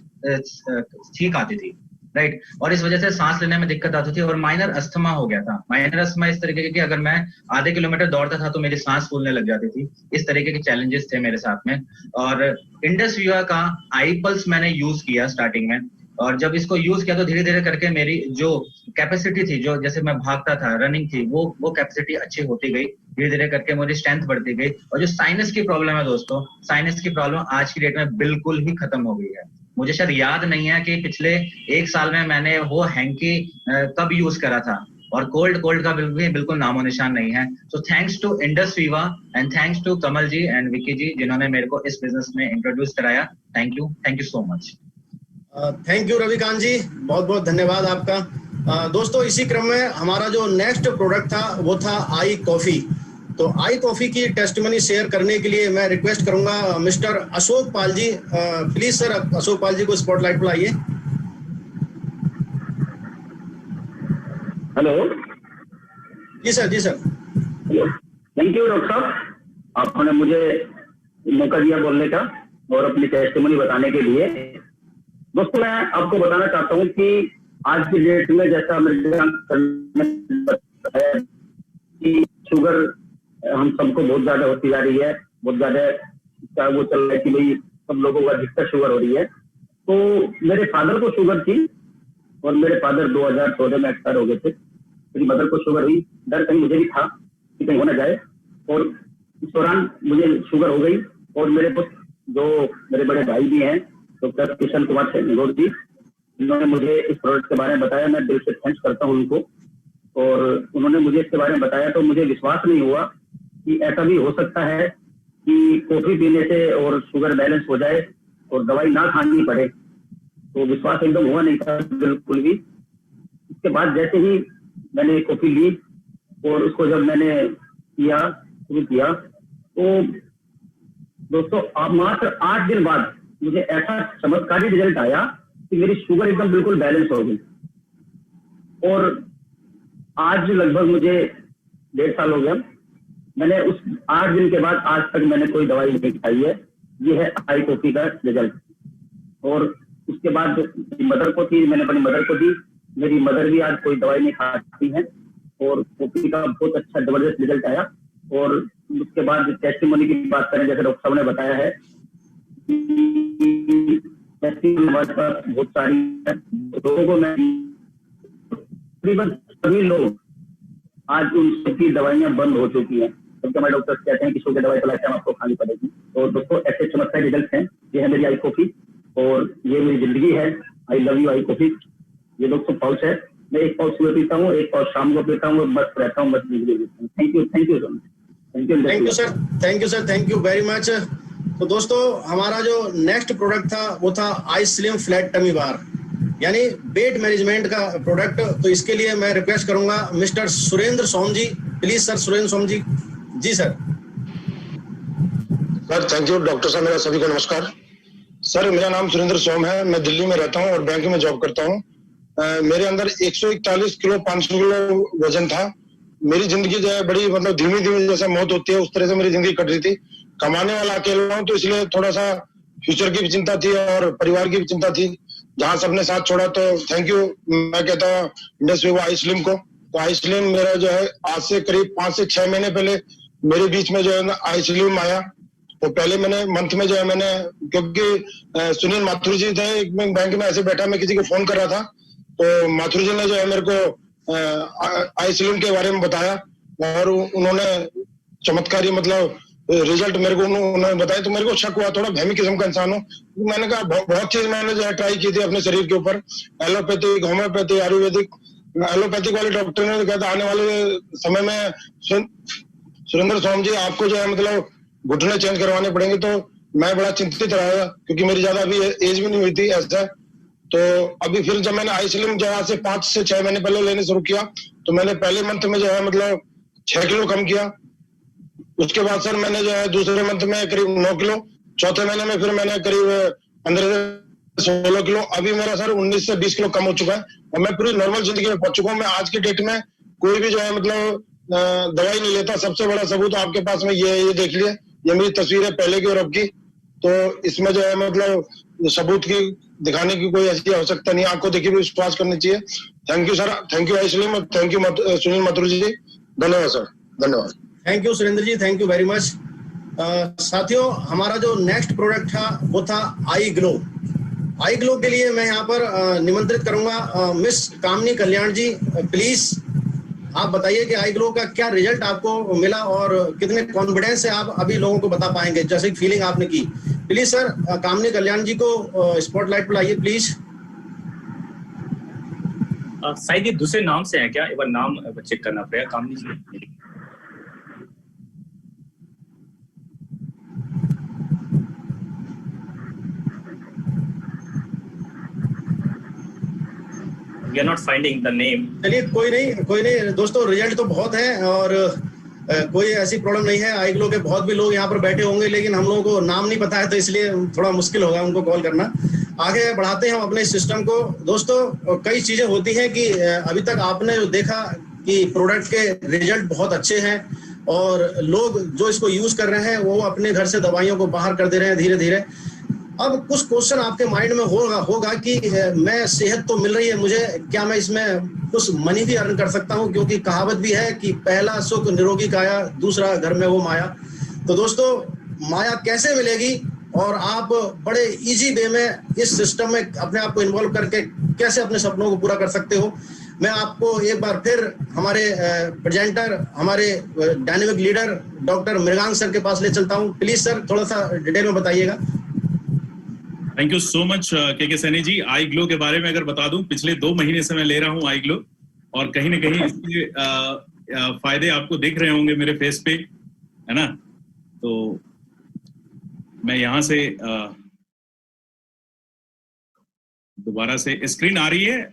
छींक आती थी, राइट। और इस वजह से सांस लेने में दिक्कत आती थी, और माइनर अस्थमा हो गया था। माइनर अस्थमा इस तरीके की, अगर मैं आधे किलोमीटर दौड़ता था तो मेरी सांस फूलने लग जाती थी। इस तरीके के चैलेंजेस थे मेरे साथ में। और इंडस वीवा का आई पल्स मैंने यूज किया स्टार्टिंग में, और जब इसको यूज किया तो धीरे धीरे करके मेरी जो कैपेसिटी थी, जो जैसे मैं भागता था, रनिंग थी, वो कैपेसिटी अच्छी होती गई। धीरे धीरे करके मेरी स्ट्रेंथ बढ़ती गई। और जो साइनस की प्रॉब्लम है दोस्तों, साइनस की प्रॉब्लम आज की डेट में बिल्कुल ही खत्म हो गई है। मुझे शायद याद नहीं है कि पिछले 1 साल में मैंने वो हैंकी कब यूज करा था, और कोल्ड का बिल्कुल नामो निशान नहीं है। So thanks to Indus Viva and thanks to Kamal ji and Vicky ji, जिन्होंने मेरे को इस बिजनेस में इंट्रोड्यूस कराया। Thank you so much. Thank you Ravikant ji, बहुत बहुत धन्यवाद आपका। दोस्तों इसी क्रम में हमारा जो नेक्स्ट प्रोडक्ट था वो था आई कॉफी। तो आई कॉफी की टेस्टिमनी शेयर करने के लिए मैं रिक्वेस्ट करूंगा mister Ashok Pal ji. Please sir, Ashok Pal ji को स्पॉटलाइट पर लाइए। हेलो जी सर, जी सर। थैंक यू डॉक्टर साहब, आपने मुझे मौका दिया बोलने का और अपनी टेस्टिमनी बताने के लिए। दोस्तों मैं आपको बताना चाहता हूँ कि आज की डेट में जैसा कि शुगर हम सबको बहुत ज्यादा होती जा रही है, बहुत ज्यादा वो चल रहा है कि भाई सब लोगों का अधिकतर शुगर हो रही है। तो मेरे फादर को शुगर थी और मेरे फादर 2014 में एक्सपायर हो गए थे। मेरी मदर को शुगर हुई, डर कहीं मुझे भी था कि कहीं हो ना जाए, और इस दौरान मुझे शुगर हो गई। और मेरे पुत्र जो मेरे बड़े भाई भी हैं, डॉक्टर किशन कुमार सेनगोर जी, इन्होंने मुझे इस प्रोडक्ट के बारे में बताया। मैं दिल से थैंक्स करता हूँ उनको। और उन्होंने मुझे इसके बारे में बताया तो मुझे विश्वास नहीं हुआ कि ऐसा भी हो सकता है कि कॉफी पीने से और शुगर बैलेंस हो जाए और दवाई ना खानी पड़े। तो विश्वास एकदम हुआ नहीं था बिल्कुल भी। इसके बाद जैसे ही मैंने कॉफी ली और उसको जब मैंने शुरू किया तो दोस्तों मात्र 8 दिन बाद मुझे ऐसा चमत्कारी रिजल्ट आया कि मेरी शुगर एकदम बिल्कुल बैलेंस हो गई। और आज लगभग मुझे 1.5 साल हो गया। मैंने उस 8 दिन के बाद आज तक मैंने कोई दवाई नहीं खाई है। ये है आई कॉफी का रिजल्ट। और उसके बाद मदर को थी, मैंने अपनी मदर को दी। मेरी मदर भी आज कोई दवाई नहीं खाती है और कॉफी का बहुत अच्छा जबरदस्त रिजल्ट आया। और उसके बाद टेस्टिमनी की बात करें, जैसे डॉक्टर साहब ने बताया है, हमारे पास बहुत सारी लोगों को मैं तकरीबन सभी लोग आज उन सबकी दवाइयां बंद हो चुकी हैं, क्योंकि हमारे डॉक्टर कहते हैं कि शुगर दवाई तो लाइफ आपको खानी पड़ेगी। तो दोस्तों ऐसे चमत्कारी रिजल्ट हैं। ये है मेरी आई कॉफी और ये मेरी जिंदगी है। I love you I coffee. ये दोस्तों पाउच है, मैं 1 पाउच सुबह पीता हूँ, 1 पाउच शाम को पीता हूँ, मस्त रहता हूँ, मस्त जिंदगी जीता हूँ। Thank you so much. Thank you sir, thank you sir, thank you very much. तो दोस्तों हमारा जो नेक्स्ट प्रोडक्ट था वो था आई स्लिम फ्लैट टमी बार, यानी वेट मैनेजमेंट का प्रोडक्ट। तो इसके लिए मैं रिक्वेस्ट करूंगा mister Surendra Som ji. Please sir, Surendra Som ji. जी sir. Sir thank you doctor साहब, मेरा सभी को नमस्कार। सर मेरा नाम सुरेंद्र सोम है, मैं दिल्ली में रहता हूँ और बैंक में जॉब करता हूँ। मेरे अंदर 141 किलो 500 किलो वजन था। मेरी जिंदगी जो है बड़ी मतलब धीमी धीमी जैसे मौत होती है उस तरह से मेरी जिंदगी कट रही थी। कमाने वाला अकेला हूँ तो इसलिए थोड़ा सा फ्यूचर की भी चिंता थी और परिवार की भी चिंता थी। जहां सबने साथ छोड़ा तो थैंक यू मैं कहता हूँ इंडस वीवा आई स्लिम को। तो आई स्लिम मेरा जो है आज से करीब 5 से 6 महीने पहले मेरे बीच में जो है ना आई स्लिम आया तो पहले मैंने मंथ में जो है मैंने, क्योंकि सुनील माथुर जी थे, एक बैंक में ऐसे बैठा, मैं किसी को फोन कर रहा था, तो माथुर जी ने जो है मेरे को आई स्लिम के बारे में बताया और उन्होंने चमत्कारी मतलब रिजल्ट मेरे को उन्होंने बताया। तो मेरे को शक हुआ, थोड़ा भयमी किस्म का इंसान हूँ, मैंने कहा बहुत चीज मैंने जो है ट्राई की थी अपने शरीर के ऊपर, एलोपैथिक, होम्योपैथी, आयुर्वेदिक। एलोपैथिक वाले डॉक्टर ने कहा था आने वाले समय में सुरेंद्र सोम जी आपको जो है मतलब घुटने चेंज करवाने पड़ेंगे। तो मैं बड़ा चिंतित रहा, क्योंकि मेरी ज्यादा अभी एज भी नहीं हुई थी ऐसा। तो अभी फिर जब मैंने आई स्लिम जो है 5 से 6 महीने पहले लेने शुरू किया, तो मैंने पहले मंथ में जो है मतलब 6 किलो कम किया। उसके बाद सर मैंने जो है दूसरे मंथ में करीब 9 किलो, चौथे महीने में फिर मैंने करीब 15 से 16 किलो, अभी मेरा सर 19 से 20 किलो कम हो चुका है और मैं पूरी नॉर्मल जिंदगी में पहुंच चुका हूँ। मैं आज के डेट में कोई भी जो है मतलब दवाई नहीं लेता। सबसे बड़ा सबूत आपके पास में ये देख लिया, ये मेरी तस्वीर है पहले की और अब की। तो इसमें जो है मतलब सबूत की दिखाने की कोई ऐसी आवश्यकता नहीं, आपको देखिए भी विश्वास करनी चाहिए। Thank you sir, thank you I slim, thank you Sunil Mathur ji, धन्यवाद सर, धन्यवाद। Thank you Surendra ji, thank you very much. साथियों, हमारा जो नेक्स्ट प्रोडक्ट था वो था आई ग्लो। आई ग्लो के लिए मैं यहाँ पर निमंत्रित करूंगा miss Kamini Kalyan ji. Please आप बताइए कि आई ग्लो का क्या रिजल्ट आपको मिला और कितने कॉन्फिडेंस से आप अभी लोगों को बता पाएंगे, जैसे फीलिंग आपने की। प्लीज सर कामनी कल्याण जी को स्पॉटलाइट पर लाइए प्लीज। शायद ये दूसरे नाम से है क्या, एक बार नाम चेक करना पड़ेगा। कामनी जी We are not finding the name. चलिए कोई नहीं दोस्तों, रिजल्ट तो बहुत है और कोई ऐसी प्रॉब्लम नहीं है। आई ग्लो के बहुत भी लोग यहाँ पर बैठे होंगे, लेकिन हम लोगों को नाम नहीं पता है, तो इसलिए थोड़ा मुश्किल होगा उनको कॉल करना। आगे बढ़ाते हैं हम अपने सिस्टम को। दोस्तों कई चीजें होती हैं कि अभी तक आपने जो देखा कि प्रोडक्ट के रिजल्ट बहुत अच्छे हैं और लोग जो इसको यूज कर रहे हैं वो अपने घर से दवाइयों को बाहर कर दे रहे हैं धीरे धीरे। अब कुछ क्वेश्चन आपके माइंड में होगा कि मैं सेहत तो मिल रही है मुझे, क्या मैं इसमें कुछ मनी भी अर्न कर सकता हूं, क्योंकि कहावत भी है कि पहला सुख निरोगी काया, दूसरा घर में वो माया। तो दोस्तों माया कैसे मिलेगी और आप बड़े इजी वे में इस सिस्टम में अपने आप को इन्वॉल्व करके कैसे अपने सपनों को पूरा कर सकते हो, मैं आपको एक बार फिर हमारे प्रेजेंटर, हमारे dynamic leader doctor Mrigank sir के पास ले चलता हूं। प्लीज सर थोड़ा सा डिटेल में बताइएगा। Thank you so much K Saini ji. I glow के बारे में अगर बता दूं, पिछले 2 महीने से मैं ले रहा हूं आई ग्लो और कहीं ना कहीं इसके फायदे आपको दिख रहे होंगे मेरे फेस पे, है ना। तो मैं यहां से दोबारा से स्क्रीन आ रही है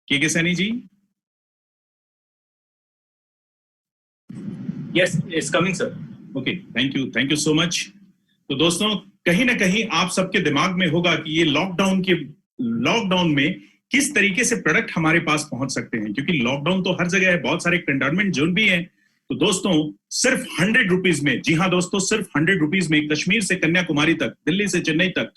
के सैनी जी? Yes, it's coming sir. Okay, thank you so much. तो दोस्तों कहीं ना कहीं आप सबके दिमाग में होगा कि ये लॉकडाउन में किस तरीके से प्रोडक्ट हमारे पास पहुंच सकते हैं, क्योंकि लॉकडाउन तो हर जगह है, बहुत सारे कंटेनमेंट जोन भी हैं। तो दोस्तों सिर्फ 100 रुपीज में, जी हाँ दोस्तों, सिर्फ 100 रुपीज में कश्मीर से कन्याकुमारी तक, दिल्ली से चेन्नई तक,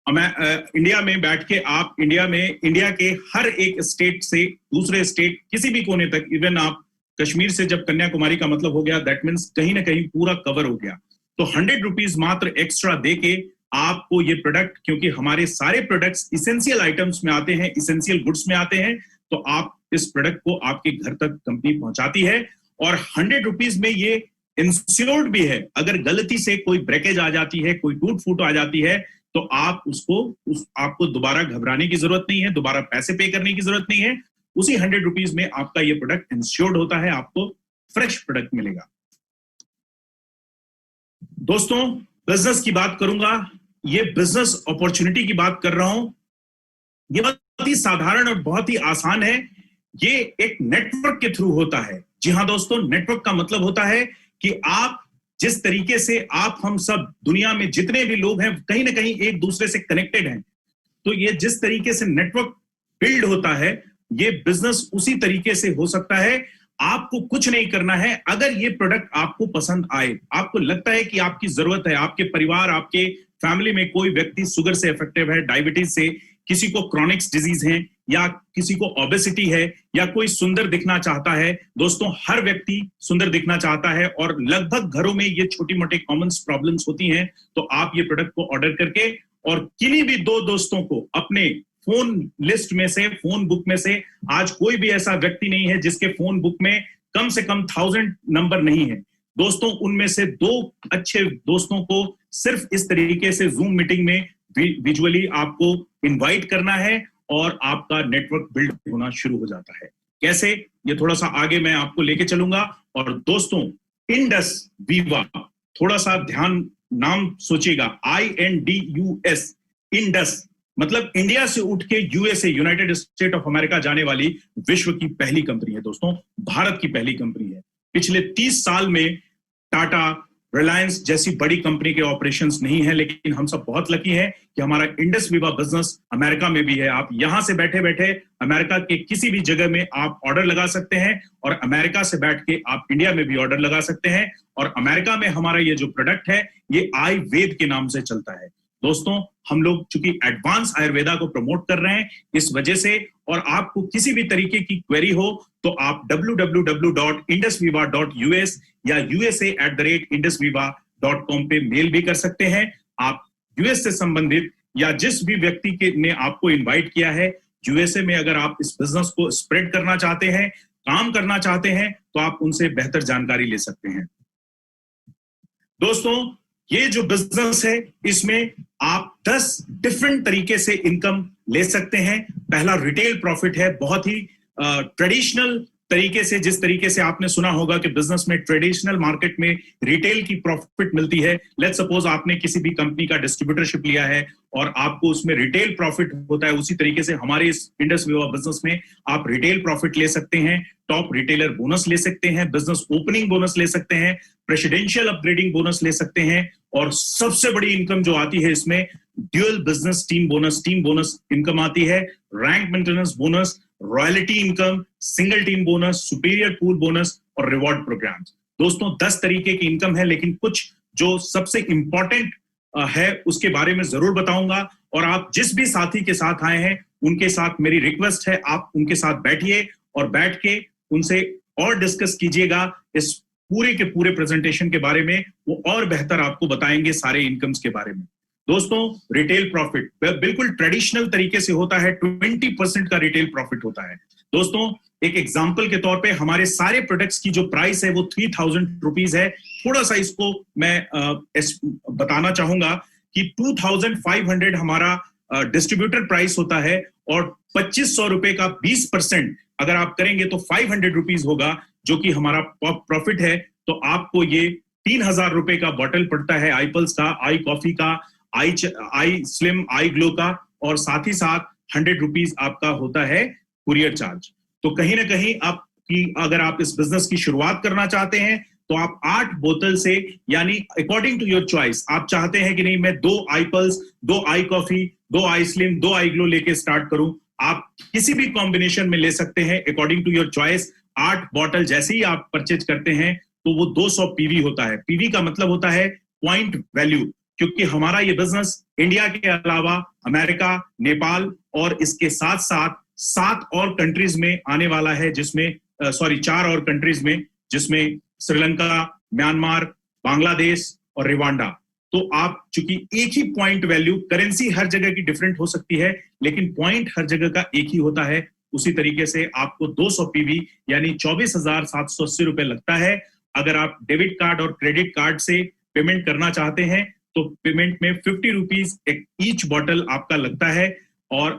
इंडिया में बैठ के आप इंडिया के हर एक स्टेट से दूसरे स्टेट किसी भी कोने तक, इवन आप कश्मीर से जब कन्याकुमारी का मतलब हो गया, दैट मीन्स कहीं ना कहीं पूरा कवर हो गया। तो 100 रुपीज मात्र एक्स्ट्रा देके आपको ये प्रोडक्ट, क्योंकि हमारे सारे प्रोडक्ट्स इसेंशियल आइटम्स में आते हैं, इसेंशियल गुड्स में आते हैं, तो आप इस प्रोडक्ट को आपके घर तक कंपनी पहुंचाती है और 100 रुपीज में ये इंश्योर्ड भी है। अगर गलती से कोई ब्रेकेज आ जाती है, कोई टूट फूट आ जाती है, तो आप आपको दोबारा घबराने की जरूरत नहीं है, दोबारा पैसे पे करने की जरूरत नहीं है। उसी 100 रुपीज में आपका ये प्रोडक्ट इंश्योर्ड होता है, आपको फ्रेश प्रोडक्ट मिलेगा। दोस्तों बिजनेस की बात करूंगा, ये बिजनेस अपॉर्चुनिटी की बात कर रहा हूं। ये बहुत ही साधारण और बहुत ही आसान है। ये एक नेटवर्क के थ्रू होता है। जी हाँ दोस्तों, नेटवर्क का मतलब होता है कि आप जिस तरीके से हम सब दुनिया में जितने भी लोग हैं कहीं ना कहीं एक दूसरे से कनेक्टेड हैं। तो ये जिस तरीके से नेटवर्क बिल्ड होता है, ये बिजनेस उसी तरीके से हो सकता है। आपको कुछ नहीं करना है। अगर ये प्रोडक्ट आपको पसंद आए, आपको लगता है कि आपकी जरूरत है, आपके परिवार, आपके फैमिली में कोई व्यक्ति शुगर से इफेक्टिव है, डायबिटीज से, किसी को क्रॉनिक डिजीज है, या किसी को ओबेसिटी है या कोई सुंदर दिखना चाहता है, दोस्तों हर व्यक्ति सुंदर दिखना चाहता है और लगभग घरों में ये छोटी मोटी कॉमन प्रॉब्लम्स होती हैं। तो आप ये प्रोडक्ट को ऑर्डर करके और किन्हीं भी दो दोस्तों को अपने फोन लिस्ट में से, फोन बुक में से, आज कोई भी ऐसा व्यक्ति नहीं है जिसके फोन बुक में कम से कम 1000 नंबर नहीं है दोस्तों, उनमें से 2 अच्छे दोस्तों को सिर्फ इस तरीके से जूम मीटिंग में विजुअली आपको इनवाइट करना है और आपका नेटवर्क बिल्ड होना शुरू हो जाता है। कैसे, ये थोड़ा सा आगे मैं आपको लेके चलूंगा। और दोस्तों इंडस वीवा, थोड़ा सा ध्यान, नाम सोचिएगा, INDUS, इंडस मतलब इंडिया से उठ के USA, United state of America जाने वाली विश्व की पहली कंपनी है दोस्तों, भारत की पहली कंपनी है। पिछले 30 साल में टाटा, रिलायंस जैसी बड़ी कंपनी के ऑपरेशंस नहीं है, लेकिन हम सब बहुत लकी हैं कि हमारा इंडस वीवा बिजनेस अमेरिका में भी है। आप यहां से बैठे बैठे अमेरिका के किसी भी जगह में आप ऑर्डर लगा सकते हैं और अमेरिका से बैठ के आप इंडिया में भी ऑर्डर लगा सकते हैं। और अमेरिका में हमारा ये जो प्रोडक्ट है ये आयुर्वेद के नाम से चलता है दोस्तों। हम लोग चूंकि एडवांस आयुर्वेदा को प्रमोट कर रहे हैं इस वजह से, और आपको किसी भी तरीके की क्वेरी हो तो आप www.indusviva.us या usa@indusviva.com पे मेल भी कर सकते हैं। आप यूएस से संबंधित या जिस भी व्यक्ति के ने आपको इनवाइट किया है यूएसए में, अगर आप इस बिजनेस को स्प्रेड करना चाहते हैं, काम करना चाहते हैं, तो आप उनसे बेहतर जानकारी ले सकते हैं। दोस्तों ये जो बिजनेस है इसमें आप 10 डिफरेंट तरीके से इनकम ले सकते हैं। पहला रिटेल प्रॉफिट है, बहुत ही ट्रेडिशनल तरीके से, जिस तरीके से आपने सुना होगा कि बिजनेस में ट्रेडिशनल मार्केट में रिटेल की प्रॉफिट मिलती है। लेट्स सपोज आपने किसी भी कंपनी का डिस्ट्रीब्यूटरशिप लिया है और आपको उसमें रिटेल प्रॉफिट होता है, उसी तरीके से हमारे इस इंडस वीवा बिजनेस में आप रिटेल प्रॉफिट ले सकते हैं, टॉप रिटेलर बोनस ले सकते हैं, बिजनेस ओपनिंग बोनस ले सकते हैं, प्रेसिडेंशियल अपग्रेडिंग बोनस ले सकते हैं, और सबसे बड़ी इनकम जो आती है इसमें dual business team bonus income आती है, rank maintenance bonus, royalty income, single team bonus, superior pool bonus और रिवॉर्ड प्रोग्राम। दोस्तों 10 तरीके की इनकम है, लेकिन कुछ जो सबसे इंपॉर्टेंट है उसके बारे में जरूर बताऊंगा। और आप जिस भी साथी के साथ आए हैं उनके साथ मेरी रिक्वेस्ट है, आप उनके साथ बैठिए और बैठ के उनसे और डिस्कस कीजिएगा इस पूरे के पूरे प्रेजेंटेशन के बारे में। वो और बेहतर आपको बताएंगे सारे इनकम्स के बारे में। दोस्तों रिटेल प्रॉफिट बिल्कुल ट्रेडिशनल तरीके से होता है, 20% का रिटेल प्रॉफिट होता है। दोस्तों एक एग्जांपल के तौर पे हमारे सारे प्रोडक्ट्स की जो प्राइस है वो 3000 रुपीज है। थोड़ा सा इसको मैं बताना चाहूंगा कि 2500 हमारा डिस्ट्रीब्यूटर प्राइस होता है और 2500 रुपए का 20% अगर आप करेंगे तो 500 रुपीज होगा, जो कि हमारा प्रॉफिट है। तो आपको ये 3000 रुपए का बॉटल पड़ता है आईपल्स का, आई कॉफी का, आई स्लिम, आई ग्लो का, और साथ ही साथ 100 रुपीज आपका होता है कुरियर चार्ज। तो कहीं ना कहीं आपकी, अगर आप इस बिजनेस की शुरुआत करना चाहते हैं तो आप 8 बोतल से, यानी अकॉर्डिंग टू योर चॉइस, आप चाहते हैं कि नहीं मैं 2 I pulse, 2 I coffee, 2 I slim, 2 I glow लेके स्टार्ट करूं, आप किसी भी कॉम्बिनेशन में ले सकते हैं according to your choice. 8 bottle जैसे ही आप परचेज करते हैं तो वो 200 पीवी होता है। पीवी का मतलब होता है पॉइंट वैल्यू, क्योंकि हमारा ये बिजनेस इंडिया के अलावा अमेरिका, नेपाल और इसके साथ साथ 7 और कंट्रीज में आने वाला है, जिसमें 4 और कंट्रीज में, जिसमें श्रीलंका, म्यांमार, बांग्लादेश और रिवांडा। तो आप चूंकि एक ही पॉइंट वैल्यू, करेंसी हर जगह की डिफरेंट हो सकती है लेकिन पॉइंट हर जगह का एक ही होता है, उसी तरीके से आपको 200 पीवी यानी 24,780 रुपए लगता है। अगर आप डेबिट कार्ड और क्रेडिट कार्ड से पेमेंट करना चाहते हैं तो पेमेंट में 50 रुपीज ईच बॉटल आपका लगता है, और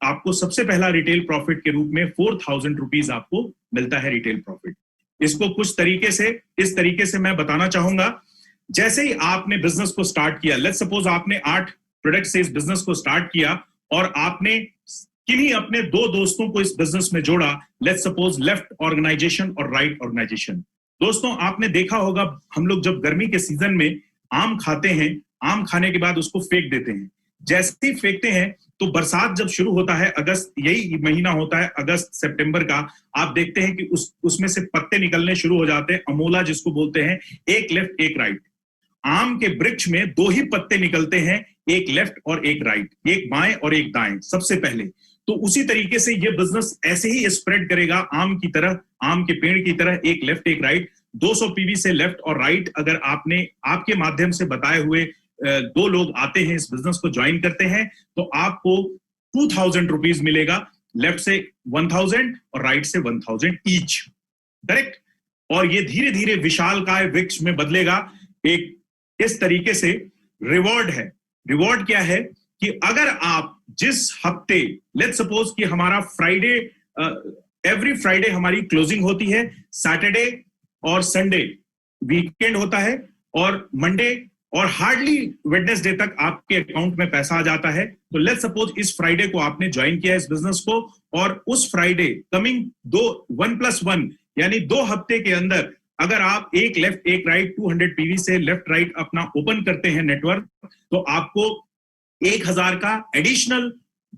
आपको सबसे पहला रिटेल प्रॉफिट के रूप में 4000 रुपीज आपको मिलता है रिटेल प्रॉफिट। इसको कुछ तरीके से, इस तरीके से मैं बताना चाहूंगा। जैसे ही आपने बिजनेस को स्टार्ट किया, लेट्स सपोज आपने 8 प्रोडक्ट से इस बिजनेस को स्टार्ट किया और आपने किन्हीं अपने 2 दोस्तों को इस बिजनेस में जोड़ा, लेट्स सपोज लेफ्ट ऑर्गेनाइजेशन और राइट ऑर्गेनाइजेशन। दोस्तों आपने देखा होगा हम लोग जब गर्मी के सीजन में आम खाते हैं, आम खाने के बाद उसको फेंक देते हैं। जैसे ही फेंकते हैं तो बरसात जब शुरू होता है, अगस्त, यही महीना होता है अगस्त सितंबर का, आप देखते हैं कि उसमें से पत्ते निकलने शुरू हो जाते हैं, अमोला जिसको बोलते हैं, एक लेफ्ट एक राइट। आम के वृक्ष में 2 ही पत्ते निकलते हैं, एक लेफ्ट और एक राइट, एक बाएं और एक दाएं सबसे पहले। तो उसी तरीके से ये बिजनेस ऐसे ही स्प्रेड करेगा आम की तरह, आम के पेड़ की तरह, एक लेफ्ट एक राइट। 200 पीवी से लेफ्ट और राइट अगर आपने आपके माध्यम से बताए हुए 2 लोग आते हैं, इस बिजनेस को ज्वाइन करते हैं, तो आपको 2000 रुपीज मिलेगा, लेफ्ट से 1000 और राइट से 1000 ईच, करेक्ट। और ये धीरे धीरे विशालकाय वृक्ष में बदलेगा। एक इस तरीके से रिवॉर्ड है। रिवॉर्ड क्या है कि अगर आप जिस हफ्ते, लेट्स सपोज कि हमारा फ्राइडे, एवरी फ्राइडे हमारी क्लोजिंग होती है, सैटरडे और संडे वीकेंड होता है, और मंडे और हार्डली वेडनेसडे तक आपके अकाउंट में पैसा आ जाता है। तो लेट्स सपोज इस फ्राइडे को आपने ज्वाइन किया इस बिजनेस को, और उस फ्राइडे कमिंग 1+1 यानी 2 हफ्ते के अंदर अगर आप एक लेफ्ट एक राइट 200 पीवी से लेफ्ट राइट अपना ओपन करते हैं नेटवर्क, तो आपको 1000 का एडिशनल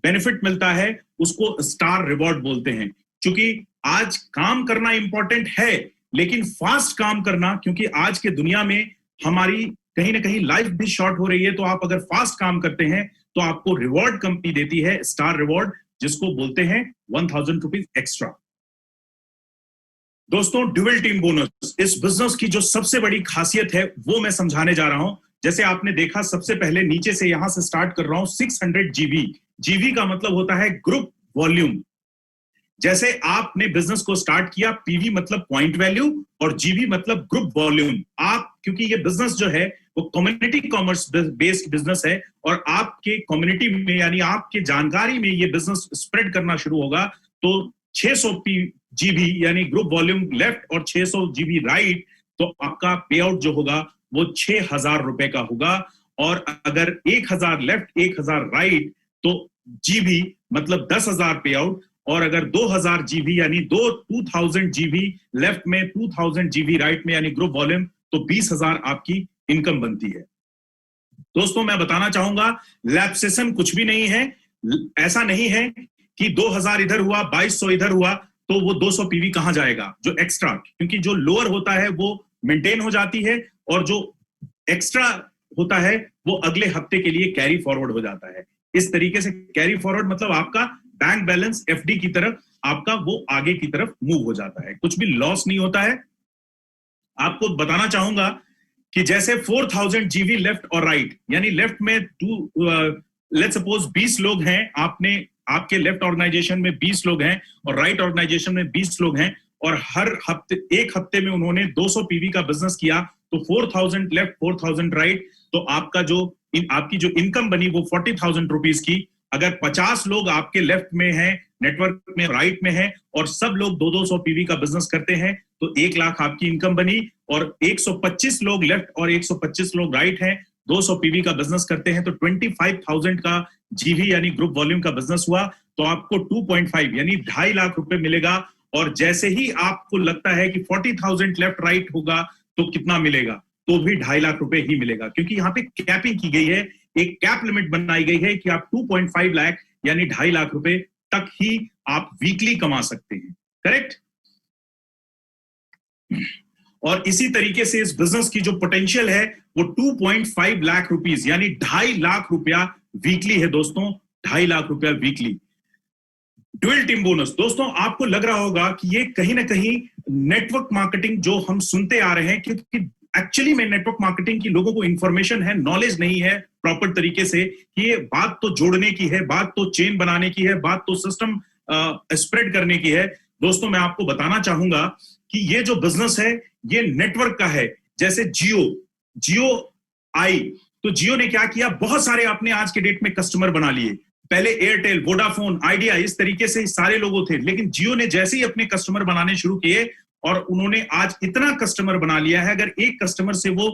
बेनिफिट मिलता है। उसको स्टार रिवॉर्ड बोलते हैं। क्योंकि आज काम करना इंपॉर्टेंट है, लेकिन फास्ट काम करना, क्योंकि आज के दुनिया में हमारी कहीं ना कहीं लाइफ भी शॉर्ट हो रही है, तो आप अगर फास्ट काम करते हैं तो आपको रिवॉर्ड कंपनी देती है, स्टार रिवॉर्ड, जिसको बोलते हैं 1000 रुपीज एक्स्ट्रा। दोस्तों, ड्यूअल टीम बोनस इस बिजनेस की जो सबसे बड़ी खासियत है वो मैं समझाने जा रहा हूं। जैसे आपने देखा, सबसे पहले नीचे से यहां से स्टार्ट कर रहा हूं, 600 जीबी। जीबी का मतलब होता है ग्रुप वॉल्यूम। जैसे आपने बिजनेस को स्टार्ट किया, पीवी मतलब पॉइंट वैल्यू और जीबी मतलब ग्रुप वॉल्यूम। आप, क्योंकि ये बिजनेस जो है वो कम्युनिटी कॉमर्स बेस्ड बिजनेस है, और आपके कम्युनिटी में यानी आपके जानकारी में ये बिजनेस स्प्रेड करना शुरू होगा, तो 600 जीबी यानी ग्रुप वॉल्यूम लेफ्ट और 600 जीबी राइट, तो आपका पे आउट जो होगा वो 6000 रुपए का होगा। और अगर 1000 लेफ्ट 1000 राइट, तो जीबी मतलब 10,000 पे आउट, और अगर 2000 जीबी यानी 2000 जीबी लेफ्ट में 2000 जीबी राइट में यानी ग्रुप वॉल्यूम, तो 20,000 आपकी इनकम बनती है। दोस्तों, मैं बताना चाहूंगा, लैप्सेशन कुछ भी नहीं है। ऐसा नहीं है कि 2000 इधर हुआ 2200 इधर हुआ तो वो 200 पीवी कहां जाएगा जो एक्स्ट्रा, क्योंकि जो लोअर होता है वो मेंटेन हो जाती है, और जो एक्स्ट्रा होता है वो अगले हफ्ते के लिए कैरी फॉरवर्ड हो जाता है। इस तरीके से कैरी फॉरवर्ड मतलब आपका बैंक बैलेंस एफडी की तरफ, आपका वो आगे की तरफ मूव हो जाता है, कुछ भी लॉस नहीं होता है। आपको बताना चाहूंगा कि जैसे 4000 जीबी लेफ्ट और राइट, यानी लेफ्ट में लेट्स सपोज 20 लोग हैं, आपके लेफ्ट ऑर्गेनाइजेशन में 20 लोग हैं और राइट ऑर्गेनाइजेशन में 20 लोग हैं, और हर हफ्ते एक हफ्ते में उन्होंने 200 पीवी का बिजनेस किया, तो 4000 लेफ्ट 4000 राइट, तो आपकी जो इनकम बनी वो 40,000 रुपीज की। अगर 50 लोग आपके लेफ्ट में हैं, नेटवर्क में राइट में हैं, और सब लोग 200 पीवी का बिजनेस करते हैं, तो 1 लाख आपकी इनकम बनी। और 125 लोग लेफ्ट और 125 लोग राइट हैं, 200 पीवी का बिजनेस करते हैं, तो 25,000 का जीवी यानी ग्रुप वॉल्यूम का बिजनेस हुआ, तो आपको 2.5 यानी 2.5 लाख रुपए मिलेगा। और जैसे ही आपको लगता है कि 40,000 लेफ्ट राइट होगा तो कितना मिलेगा, तो भी 2.5 लाख रुपए ही मिलेगा, क्योंकि यहाँ पे कैपिंग की गई है, एक कैप लिमिट बनाई गई है कि आप 2.5 लाख यानी 2.5 लाख रुपए तक ही आप वीकली कमा सकते हैं, करेक्ट। और इसी तरीके से इस बिजनेस की जो पोटेंशियल है वो 2.5 लाख रुपीस यानी 2.5 लाख रुपया वीकली है दोस्तों, 2.5 लाख रुपया वीकली। ड्यूअल टीम बोनस, दोस्तों आपको लग रहा होगा कि ये कहीं ना कहीं नेटवर्क मार्केटिंग जो हम सुनते आ रहे हैं, क्योंकि एक्चुअली में नेटवर्क मार्केटिंग की लोगों को इंफॉर्मेशन है, नॉलेज नहीं है प्रॉपर तरीके से कि ये बात तो जोड़ने की है, बात तो चेन बनाने की है, बात तो सिस्टम स्प्रेड करने की है। दोस्तों मैं आपको बताना चाहूंगा कि ये जो बिजनेस है ये नेटवर्क का है। जैसे जियो आई, तो जियो ने क्या किया, बहुत सारे अपने आज के डेट में कस्टमर बना लिए। पहले एयरटेल, वोडाफोन, आइडिया, इस तरीके से सारे लोगों थे, लेकिन जियो ने जैसे ही अपने कस्टमर बनाने शुरू किए और उन्होंने आज इतना कस्टमर बना लिया है, अगर एक कस्टमर से वो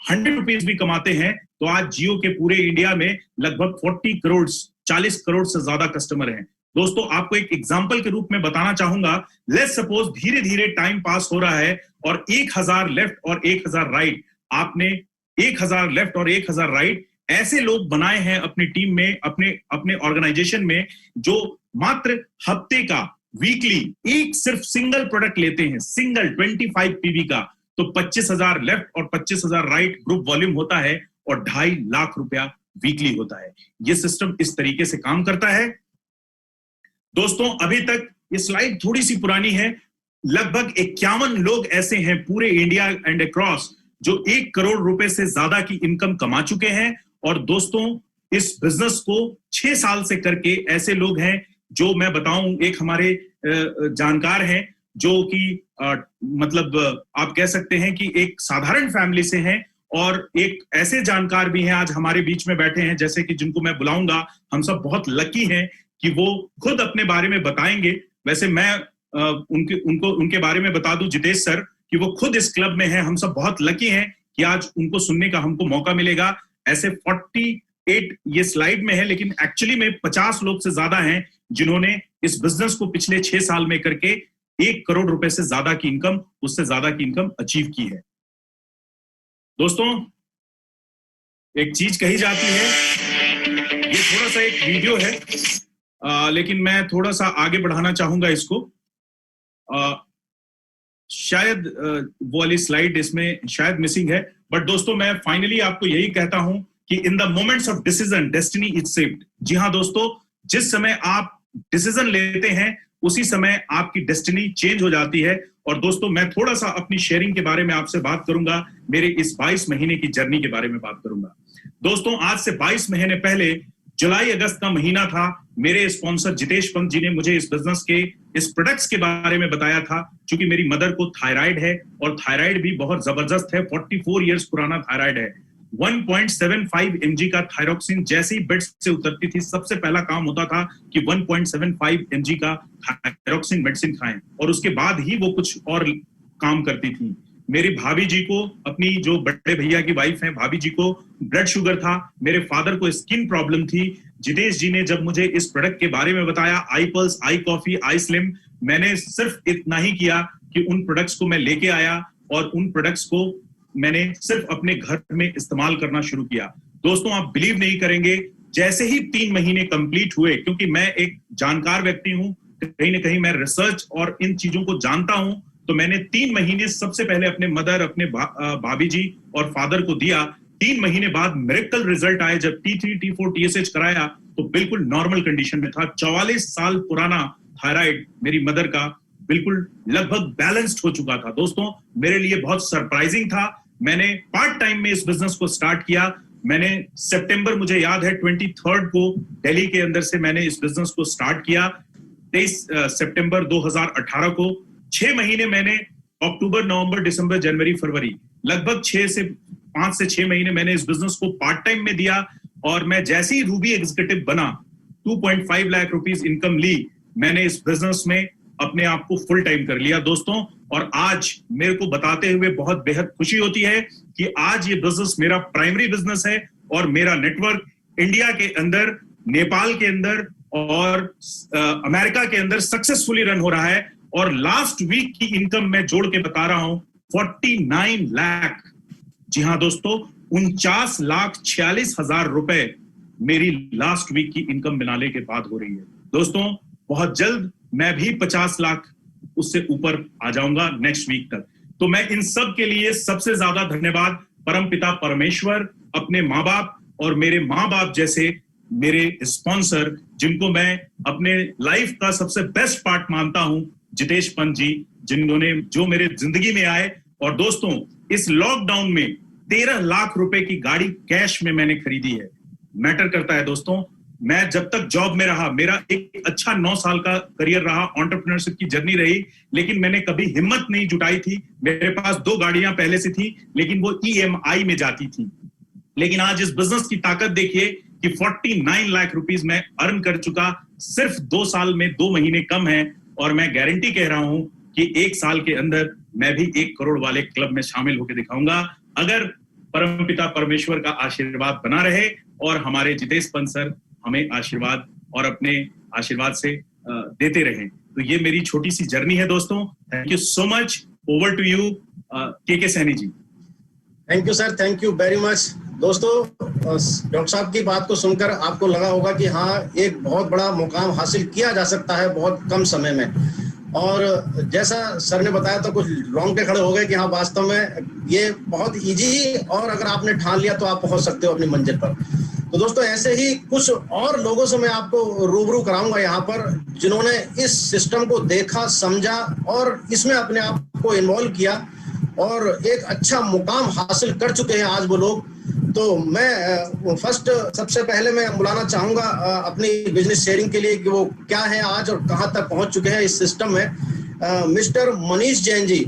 100 रुपीज भी कमाते हैं तो आज जियो के पूरे इंडिया में लगभग 40 करोड़ से ज्यादा कस्टमर हैं। दोस्तों आपको एक एग्जांपल के रूप में बताना चाहूंगा, लेट्स सपोज धीरे धीरे टाइम पास हो रहा है और 1000 लेफ्ट और 1000 राइट, आपने 1000 लेफ्ट और 1000 राइट ऐसे लोग बनाए हैं अपनी टीम में, अपने ऑर्गेनाइजेशन में, जो मात्र हफ्ते का वीकली एक सिर्फ सिंगल प्रोडक्ट लेते हैं, सिंगल 25 पीवी का, तो 25,000 लेफ्ट और 25,000 राइट ग्रुप वॉल्यूम होता है और 2.5 लाख रुपया वीकली होता है। यह सिस्टम इस तरीके से काम करता है। दोस्तों अभी तक ये स्लाइड थोड़ी सी पुरानी है, लगभग 51 लोग ऐसे हैं पूरे इंडिया एंड अक्रॉस जो 1 करोड़ रुपए से ज्यादा की इनकम कमा चुके हैं। और दोस्तों इस बिजनेस को 6 साल से करके ऐसे लोग हैं जो मैं बताऊं, एक हमारे जानकार हैं जो कि मतलब आप कह सकते हैं कि एक साधारण फैमिली से हैं, और एक ऐसे जानकार भी हैं आज हमारे बीच में बैठे हैं, जैसे कि जिनको मैं बुलाऊंगा। हम सब बहुत लकी हैं कि वो खुद अपने बारे में बताएंगे। वैसे मैं उनके बारे में बता दूं, जितेश सर, कि वो खुद इस क्लब में हैं। हम सब बहुत लकी हैं कि आज उनको सुनने का हमको मौका मिलेगा। ऐसे 48 ये स्लाइड में है, लेकिन एक्चुअली में 50 लोग से ज्यादा हैं जिन्होंने इस बिजनेस को पिछले 6 साल में करके 1 करोड़ रुपए से ज्यादा की इनकम, उससे ज्यादा की इनकम अचीव की है। दोस्तों एक चीज कही जाती है, ये थोड़ा सा एक वीडियो है, लेकिन मैं थोड़ा सा आगे बढ़ाना चाहूंगा इसको। शायद वो वाली स्लाइड इसमें शायद मिसिंग है, बट दोस्तों मैं फाइनली आपको यही कहता हूं कि in the moments of decision destiny is saved. जी हां दोस्तों, जिस समय आप डिसीजन लेते हैं उसी समय आपकी डेस्टिनी चेंज हो जाती है। और दोस्तों मैं थोड़ा सा अपनी शेयरिंग के बारे में आपसे बात करूंगा, मेरे इस 22 महीने की जर्नी के बारे में बात करूंगा। दोस्तों आज से 22 महीने पहले जुलाई अगस्त का महीना था, मेरे स्पॉन्सर जितेश पंत जी ने मुझे इस बिजनेस के, इस प्रोडक्ट्स के बारे में बताया था। क्योंकि मेरी मदर को थायराइड है, और थायराइड भी बहुत जबरदस्त है, 44 इयर्स पुराना थायराइड है। 1.75 mg का थायरोक्सिन जैसे ही बेड से उतरती थी, सबसे पहला काम होता था कि 1.75 mg का थायरोक्सिन मेडिसिन खाएं, और उसके बाद ही वो कुछ और काम करती थी। मेरी भाभी जी को, अपनी जो बड़े भैया की वाइफ है, भाभी जी को ब्लड शुगर था, मेरे फादर को स्किन प्रॉब्लम थी। जितेश जी ने जब मुझे इस प्रोडक्ट के बारे में बताया, आई पल्स, आई कॉफी, आई स्लिम, मैंने सिर्फ इतना ही किया कि उन प्रोडक्ट्स को मैं लेके आया और उन प्रोडक्ट्स को मैंने सिर्फ अपने घर में इस्तेमाल करना शुरू किया। दोस्तों आप बिलीव नहीं करेंगे, जैसे ही 3 महीने कंप्लीट हुए, क्योंकि मैं एक जानकार व्यक्ति हूं, कहीं ना कहीं मैं रिसर्च और इन चीजों को जानता हूं, तो मैंने 3 महीने सबसे पहले अपने मदर, अपने भाभी जी और फादर को दिया। 3 महीने बाद मिरेकल रिजल्ट आए। जब T3, T4, TSH कराया तो बिल्कुल नॉर्मल कंडीशन में था। 44 साल पुराना थायराइड मेरी मदर का बिल्कुल लगभग बैलेंस्ड हो चुका था। दोस्तों मेरे लिए बहुत सरप्राइजिंग था। मैंने पार्ट टाइम में इस बिजनेस को स्टार्ट किया। मैंने सितंबर, मुझे याद है 23 को दिल्ली के अंदर से मैंने इस बिजनेस को स्टार्ट किया। 23 सितंबर 2018 को 6 महीने मैंने, अक्टूबर, नवंबर, दिसंबर, जनवरी, फरवरी, लगभग 5 से 6 महीने मैंने इस बिजनेस को पार्ट टाइम में दिया। और मैं जैसे ही रूबी एग्जीक्यूटिव बना, 2.5 लाख रुपीस इनकम ली, मैंने इस बिजनेस में अपने आप को फुल टाइम कर लिया दोस्तों। और आज मेरे को बताते हुए बहुत बेहद खुशी होती है कि आज ये बिजनेस मेरा प्राइमरी बिजनेस है, और मेरा नेटवर्क इंडिया के अंदर, नेपाल के अंदर और अमेरिका के अंदर सक्सेसफुली रन हो रहा है। और लास्ट वीक की इनकम मैं जोड़ के बता रहा हूं, 49 लाख, जी हां दोस्तों, 49,46,000 रुपए मेरी लास्ट वीक की इनकम बनाने के बाद हो रही है। दोस्तों बहुत जल्द मैं भी 50 लाख उससे ऊपर आ जाऊंगा नेक्स्ट वीक तक। तो मैं इन सब के लिए सबसे ज्यादा धन्यवाद परमपिता परमेश्वर, अपने माँ बाप और मेरे माँ बाप जैसे मेरे स्पॉन्सर, जिनको मैं अपने लाइफ का सबसे बेस्ट पार्ट मानता हूं, जितेश पंत जी, जिन्होंने जो मेरे जिंदगी में आए। और दोस्तों इस लॉकडाउन में 13 लाख रुपए की गाड़ी कैश में मैंने खरीदी है। मैटर करता है दोस्तों, मैं जब तक जॉब में रहा, मेरा एक अच्छा 9 साल का करियर रहा, एंटरप्रेन्योरशिप की जर्नी रही, लेकिन मैंने कभी हिम्मत नहीं जुटाई थी। मेरे पास 2 गाड़ियां पहले से थी, लेकिन वो EMI में जाती थी। लेकिन आज इस बिजनेस की ताकत देखिए कि 49 लाख रुपीस मैं अर्न कर चुका, सिर्फ 2 साल में 2 महीने कम है। और मैं गारंटी कह रहा हूं कि 1 साल के अंदर मैं भी 1 करोड़ वाले क्लब में शामिल होकर दिखाऊंगा, अगर परमपिता परमेश्वर का आशीर्वाद बना रहे और हमारे जितेश पंत सर हमें आशीर्वाद और अपने आशीर्वाद से देते रहें। तो ये मेरी छोटी सी जर्नी है दोस्तों। Thank you so much. Over to you K Saini ji. Thank you sir, thank you very much. दोस्तों डॉक्टर साहब की बात को सुनकर आपको लगा होगा कि हाँ, एक बहुत बड़ा मुकाम हासिल किया जा सकता है बहुत कम समय में। और जैसा सर ने बताया तो कुछ रोंगटे खड़े हो गए कि हाँ, वास्तव में ये बहुत इजी, और अगर आपने ठान लिया तो आप पहुंच सकते हो अपनी मंजिल पर। तो दोस्तों ऐसे ही कुछ और लोगों से मैं आपको रूबरू कराऊंगा यहाँ पर, जिन्होंने इस सिस्टम को देखा, समझा और इसमें अपने आप को इन्वॉल्व किया और एक अच्छा मुकाम हासिल कर चुके हैं आज वो लोग। तो मैं सबसे पहले मैं बुलाना चाहूंगा अपनी बिजनेस शेयरिंग के लिए कि वो क्या है आज और कहां तक पहुंच चुके हैं इस सिस्टम में। Mister Manish Jain ji,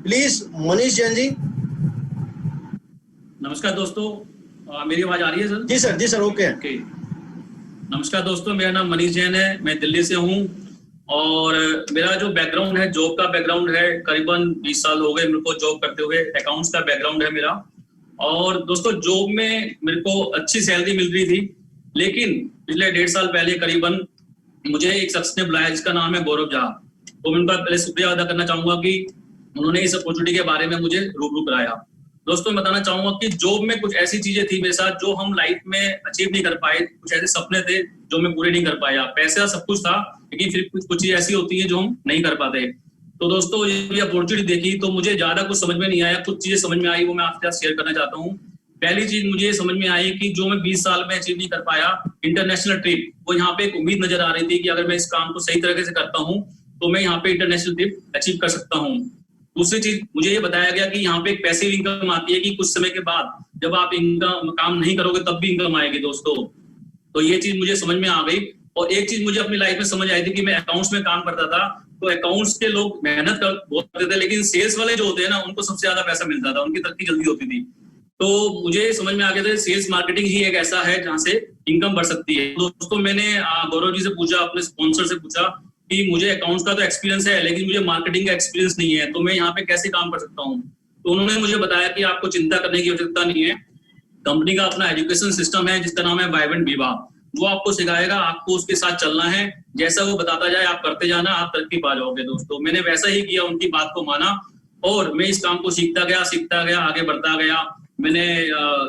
please. मनीष जैन जी। नमस्कार दोस्तों, मेरी आवाज आ रही है सर? जी सर, जी सर, ओके। नमस्कार दोस्तों, मेरा नाम मनीष जैन है, मैं दिल्ली से हूँ और मेरा जो बैकग्राउंड है, जॉब का बैकग्राउंड है। करीबन 20 साल हो गए मेरे को जॉब करते हुए। अकाउंट्स का बैकग्राउंड है मेरा। और दोस्तों जॉब में मेरे को अच्छी सैलरी मिल रही थी, लेकिन पिछले 1.5 साल पहले करीबन मुझे एक शख्स ने बुलाया जिसका नाम है गौरव झा। तो मैं उनका पहले शुक्रिया अदा करना चाहूंगा कि उन्होंने इस अपॉर्चुनिटी के बारे में मुझे रूबरू कराया। दोस्तों मैं बताना चाहूंगा कि जॉब में कुछ ऐसी चीजें थी मेरे साथ जो हम लाइफ में अचीव नहीं कर पाए। कुछ ऐसे सपने थे जो मैं पूरे नहीं कर पाया। पैसा सब कुछ था, लेकिन फिर कुछ चीजें ऐसी होती है जो हम नहीं कर पाते। तो दोस्तों ये अपॉर्चुनिटी देखी तो मुझे ज्यादा कुछ समझ में नहीं आया। कुछ चीजें समझ में आई, वो मैं आपके साथ शेयर करना चाहता हूँ। पहली चीज मुझे समझ में आई कि जो मैं 20 साल में अचीव नहीं कर पाया, इंटरनेशनल ट्रिप, वो यहाँ पे एक उम्मीद नजर आ रही थी कि अगर मैं इस काम को सही तरीके से करता हूँ तो मैं यहाँ पे इंटरनेशनल ट्रिप अचीव कर सकता हूँ। दूसरी चीज मुझे ये बताया गया कि यहाँ पे एक पैसिव इनकम आती है कि कुछ समय के बाद जब आप इनकम काम नहीं करोगे तब भी इनकम आएगी दोस्तों। तो ये चीज मुझे समझ में आ गई। और एक चीज मुझे अपनी लाइफ में समझ आई थी कि मैं अकाउंट्स में काम करता था, तो अकाउंट्स के लोग मेहनत बहुत करते थे, लेकिन सेल्स वाले जो होते हैं ना उनको सबसे ज्यादा पैसा मिलता था, उनकी तरक्की जल्दी होती थी। तो मुझे समझ में आ गया था सेल्स मार्केटिंग ही एक ऐसा है जहाँ से इनकम बढ़ सकती है। दोस्तों मैंने गौरव जी से पूछा, अपने स्पॉन्सर से पूछा कि मुझे अकाउंट्स का तो एक्सपीरियंस है लेकिन मुझे मार्केटिंग का एक्सपीरियंस नहीं है, तो मैं यहाँ पे कैसे काम कर सकता हूँ। तो उन्होंने मुझे बताया कि आपको चिंता करने की आवश्यकता नहीं है। कंपनी का अपना एजुकेशन सिस्टम है जिसका नाम है वाइब्रेंट विवा, वो आपको सिखाएगा, आपको उसके साथ चलना है। जैसा वो बताता जाए आप करते जाना, आप तरक्की पा जाओगे। दोस्तों मैंने वैसा ही किया, उनकी बात को माना और मैं इस काम को सीखता गया, आगे बढ़ता गया। मैंने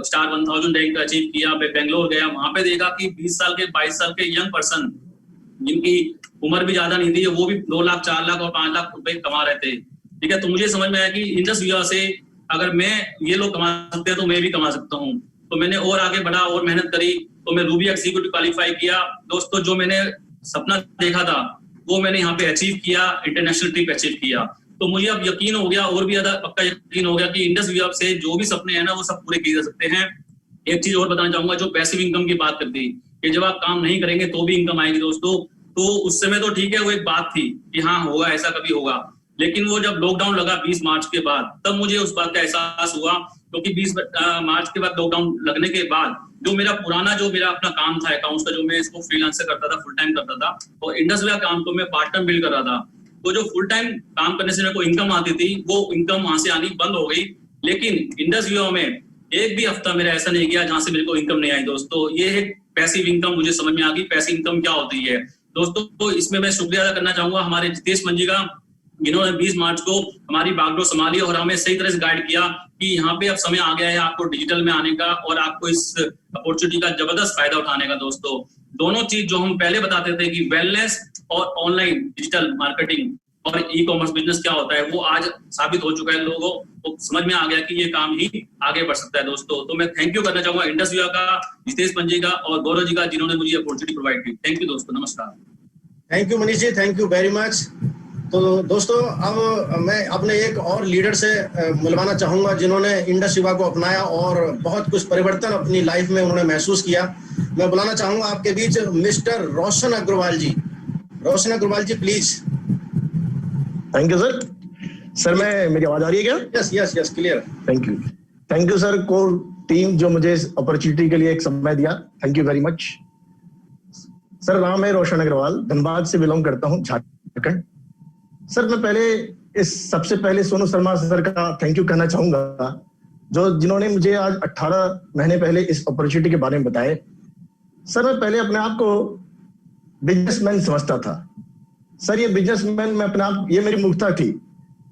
स्टार 1000 रैंक अचीव किया। मैं बेंगलोर गया, वहां पे देखा कि 20 साल के 22 साल के यंग पर्सन जिनकी उम्र भी ज्यादा नहीं थी, वो भी 2 लाख 4 लाख और 5 लाख रुपए कमा रहे थे। ठीक है, तो मुझे समझ में आया कि इंडस विवा से अगर मैं ये लोग कमा सकते हैं तो मैं भी कमा सकता हूँ। तो मैंने और आगे बढ़ा और मेहनत करी, तो मैं रूबी एग्जीक्यूटिव क्वालिफाई किया। दोस्तों जो मैंने सपना देखा था वो मैंने यहाँ पे अचीव किया, इंटरनेशनल ट्रिप अचीव किया। तो मुझे अब यकीन हो गया, और भी ज्यादा पक्का यकीन हो गया कि इंडस विवा से जो भी सपने हैं ना वो सब पूरे किए जा सकते हैं। एक चीज और बताना चाहूंगा, जो पैसिव इनकम की बात करती कि जब आप काम नहीं करेंगे तो भी इनकम आएगी दोस्तों। तो उस समय तो ठीक है, वो एक बात थी कि हाँ होगा, ऐसा कभी होगा। लेकिन वो जब लॉकडाउन लगा 20 मार्च के बाद, तब मुझे उस बात का एहसास हुआ। क्योंकि 20 मार्च के बाद लॉकडाउन लगने के बाद जो मेरा अपना काम था अकाउंट्स का, जो मैं इसको फ्रीलांसर करता था, फुल टाइम करता था, और इंडस विवा काम तो मैं पार्ट टाइम बिल्ड कर रहा था। तो जो फुल टाइम काम करने से मेरे को इनकम आती थी, वो इनकम वहां से आनी बंद हो गई। लेकिन इंडस विवा में एक भी हफ्ता मेरा ऐसा नहीं गया जहां से मेरे को इनकम नहीं आई। दोस्तों ये है पैसिव इनकम, मुझे समझ में आ गई पैसिव इनकम क्या होती है। दोस्तों तो इसमें मैं शुक्रिया अदा करना चाहूंगा हमारे जितेश मंजी का, जिन्होंने 20 मार्च को हमारी बागडोर संभाली और हमें सही तरह से गाइड किया कि यहाँ पे अब समय आ गया है आपको डिजिटल में आने का और आपको इस अपॉर्चुनिटी का जबरदस्त फायदा उठाने का। दोस्तों दोनों चीज जो हम पहले बताते थे कि वेलनेस और ऑनलाइन डिजिटल मार्केटिंग और ई कॉमर्स बिजनेस क्या होता है, वो आज साबित हो चुका है। लोगों को समझ में आ गया कि ये काम ही आगे बढ़ सकता है। दोस्तों तो मैं थैंक यू करना चाहूंगा इंडस विवा का, जितेश मंजी का और गौरव जी का, जिन्होंने मुझे अपॉर्चुनिटी प्रोवाइड की। थैंक यू दोस्तों, नमस्कार। Thank you Manish ji, thank you very much. तो दोस्तों अब मैं अपने एक और लीडर से मिलवाना चाहूंगा जिन्होंने इंडस विवा को अपनाया और बहुत कुछ परिवर्तन अपनी लाइफ में उन्होंने महसूस किया। मैं बुलाना चाहूंगा आपके बीच mister Roshan Agarwal ji. Roshan Agarwal ji please. Thank you sir. Sir मैं मेरी आवाज आ रही है क्या? Yes yes yes, clear. Thank you sir core team जो मुझे इस अपॉर्चुनिटी के लिए एक समय दिया, thank you very much. Sir नाम है रोशन अग्रवाल, धनबाद से बिलोंग करता हूँ, झारखंड। सर मैं सबसे पहले सोनू शर्मा सर का थैंक यू कहना चाहूंगा, जिन्होंने मुझे आज 18 महीने पहले इस अपॉर्चुनिटी के बारे में बताए। सर मैं पहले अपने आप को बिजनेसमैन समझता था। सर ये बिजनेसमैन मैं अपने आप, ये मेरी मूर्खता थी।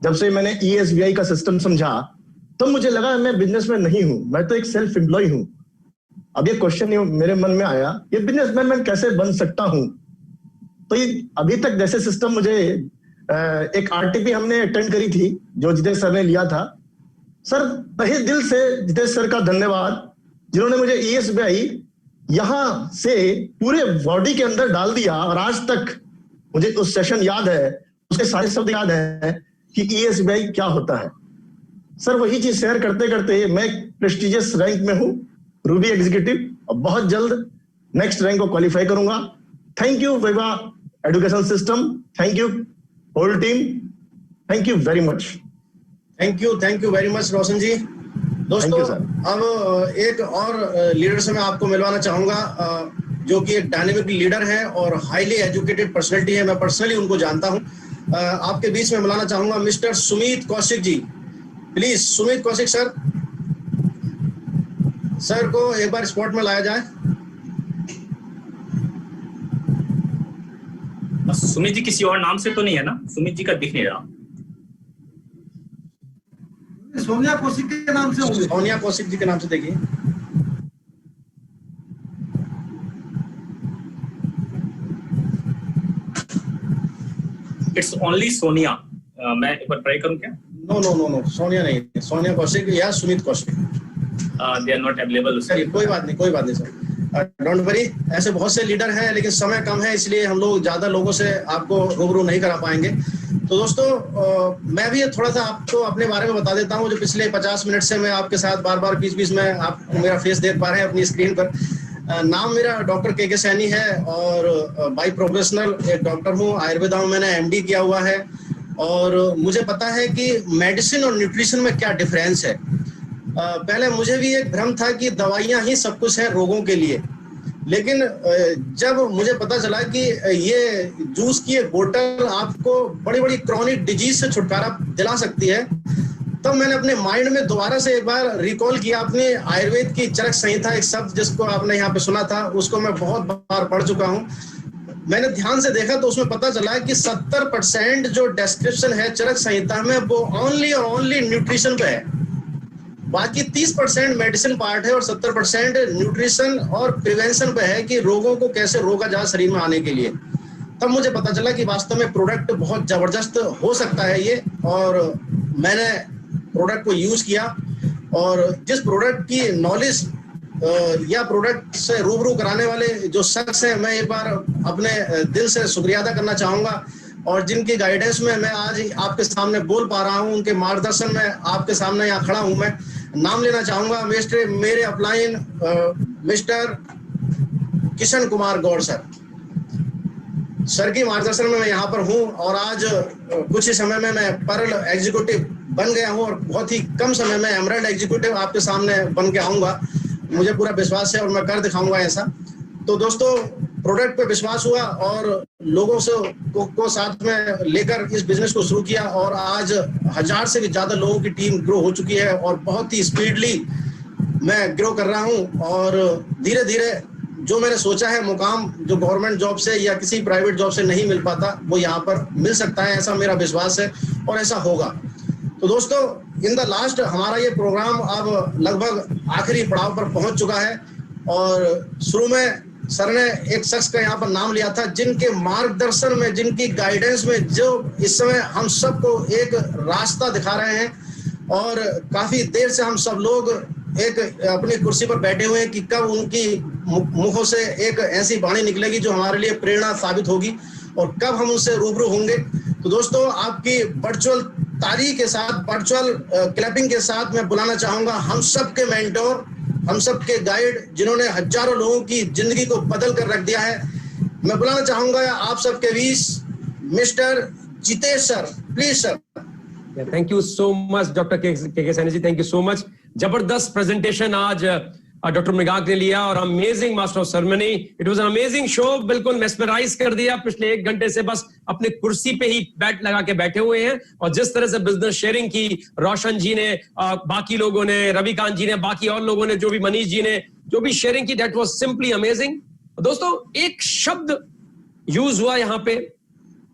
जब से मैंने ESBI का सिस्टम समझा तो मुझे लगा मैं बिजनेसमैन नहीं हूं, मैं तो एक सेल्फ एम्प्लॉय हूं। अब ये क्वेश्चन मेरे मन में आया, ये बिजनेसमैन मैं कैसे बन सकता हूं? तो ये अभी तक जैसे सिस्टम मुझे एक RTP हमने अटेंड करी थी जो जितेश सर ने लिया था। सर तहे दिल से जितेश सर का धन्यवाद, जिन्होंने मुझे ESBI यहां से पूरे बॉडी के अंदर डाल दिया और आज तक मुझे उस सेशन याद है, उसके सारे शब्द याद है कि ESBI क्या होता है। सर वही चीज शेयर करते करते मैं प्रेस्टिजियस रैंक में हूं, रूबी एग्जीक्यूटिव, और बहुत जल्द नेक्स्ट रैंक को क्वालिफाई करूंगा। Thank you Viva education system, thank you whole team, thank you very much. Thank you very much Roshan ji. दोस्तों अब एक और लीडर से मैं आपको मिलवाना चाहूंगा, जो कि एक डायनेमिक लीडर है और हाईली एजुकेटेड पर्सनैलिटी है। मैं पर्सनली उनको जानता हूं। आपके बीच में मिलाना चाहूंगा mister Sumit Kaushik ji. Please Sumit Kaushik sir, sir को एक बार स्पॉट में लाया जाए। सुमित जी किसी और नाम से तो नहीं है ना? सुमित जी का दिख नहीं रहा। सोनिया कौशिक के नाम से होंगे। सोनिया कौशिक जी के नाम से देखिए। It's only Sonia. मैं एक बार ट्राई करूं क्या? नो, सोनिया नहीं, सोनिया कौशिक या Sumit Kaushik. They are not available. कोई बात नहीं सर, डोंट वरी। ऐसे बहुत से लीडर हैं लेकिन समय कम है, इसलिए हम लोग ज्यादा लोगों से आपको रूबरू नहीं करा पाएंगे। तो दोस्तों मैं भी थोड़ा सा आपको अपने बारे में बता देता हूं। जो पिछले 50 मिनट से मैं आपके साथ बार बीच में आप मेरा फेस देख पा रहे हैं अपनी स्क्रीन पर। नाम मेरा डॉक्टर के सैनी है और बाई प्रोफेशनल एक डॉक्टर हूँ। आयुर्वेदा में मैंने MD किया हुआ है और मुझे पता है कि मेडिसिन और न्यूट्रिशन में क्या डिफरेंस है। पहले मुझे भी एक भ्रम था कि दवाइयां ही सब कुछ है रोगों के लिए, लेकिन जब मुझे पता चला कि ये जूस की एक बोतल आपको बड़ी बड़ी क्रॉनिक डिजीज से छुटकारा दिला सकती है, तब मैंने अपने माइंड में दोबारा से एक बार रिकॉल किया अपने आयुर्वेद की चरक संहिता, एक शब्द जिसको आपने यहाँ पे सुना था, उसको मैं बहुत बार पढ़ चुका हूँ। मैंने ध्यान से देखा तो उसमें पता चला कि 70% जो डिस्क्रिप्शन है चरक संहिता में वो ओनली और ओनली न्यूट्रिशन पे है। बाकी 30% मेडिसिन पार्ट है और 70% न्यूट्रिशन और प्रिवेंशन पे है कि रोगों को कैसे रोका जाए शरीर में आने के लिए। तब मुझे पता चला कि वास्तव में प्रोडक्ट बहुत जबरदस्त हो सकता है ये, और मैंने प्रोडक्ट को यूज किया। और जिस प्रोडक्ट की नॉलेज या प्रोडक्ट से रूबरू कराने वाले जो शख्स हैं, मैं एक बार अपने दिल से शुक्रिया अदा करना चाहूंगा। और जिनकी गाइडेंस में मैं आज आपके सामने बोल पा रहा हूं, उनके मार्गदर्शन में आपके सामने यहाँ खड़ा हूं। मैं नाम लेना चाहूंगा मेरे upline mister Kishan Kumar Gaur sir की मार्गदर्शन में मैं यहाँ पर हूँ। और आज कुछ ही समय में मैं पर्ल एग्जीक्यूटिव बन गया हूँ और बहुत ही कम समय में एमरल्ड एग्जीक्यूटिव आपके सामने बन के आऊंगा। मुझे पूरा विश्वास है और मैं कर दिखाऊंगा ऐसा। तो दोस्तों प्रोडक्ट पे विश्वास हुआ और लोगों से को साथ में लेकर इस बिजनेस को शुरू किया और आज 1000 से भी ज्यादा लोगों की टीम ग्रो हो चुकी है और बहुत ही स्पीडली मैं ग्रो कर रहा हूं। और धीरे धीरे जो मैंने सोचा है मुकाम जो गवर्नमेंट जॉब से या किसी प्राइवेट जॉब से नहीं मिल पाता वो यहाँ पर मिल सकता है, ऐसा मेरा विश्वास है और ऐसा होगा। तो दोस्तों इन द लास्ट हमारा ये प्रोग्राम अब लगभग आखिरी पड़ाव पर पहुंच चुका है। और शुरू में सर ने एक शख्स का यहाँ पर नाम लिया था जिनके मार्गदर्शन में, जिनकी गाइडेंस में जो इस समय हम सबको एक रास्ता दिखा रहे हैं। और काफी देर से हम सब लोग एक अपनी कुर्सी पर बैठे हुए हैं कि कब उनकी मुखों से एक ऐसी वाणी निकलेगी जो हमारे लिए प्रेरणा साबित होगी और कब हम उनसे रूबरू होंगे। तो दोस्तों आपकी वर्चुअल ताली के साथ, वर्चुअल क्लैपिंग के साथ मैं बुलाना चाहूंगा हम सबके मेंटोर, हम सबके गाइड जिन्होंने हजारों लोगों की जिंदगी को बदल कर रख दिया है। मैं बुलाना चाहूंगा आप सबके बीच mister Jitesh sir, please sir. Thank you so much doctor K Saini ji, thank you so much. जबरदस्त प्रेजेंटेशन आज डॉक्टर मृगांक ने लिया और amazing master of ceremony. It was an amazing show, बिल्कुल मेस्मराइज कर दिया। पिछले 1 घंटे से बस अपने कुर्सी पे ही बैठ लगा के बैठे हुए हैं और जिस तरह से बिजनेस शेयरिंग की रोशन जी ने, बाकी लोगों ने, रविकांत जी ने, बाकी और लोगों ने, जो भी मनीष जी ने जो भी शेयरिंग की, दैट वाज सिंपली अमेजिंग। दोस्तों एक शब्द यूज हुआ यहाँ पे,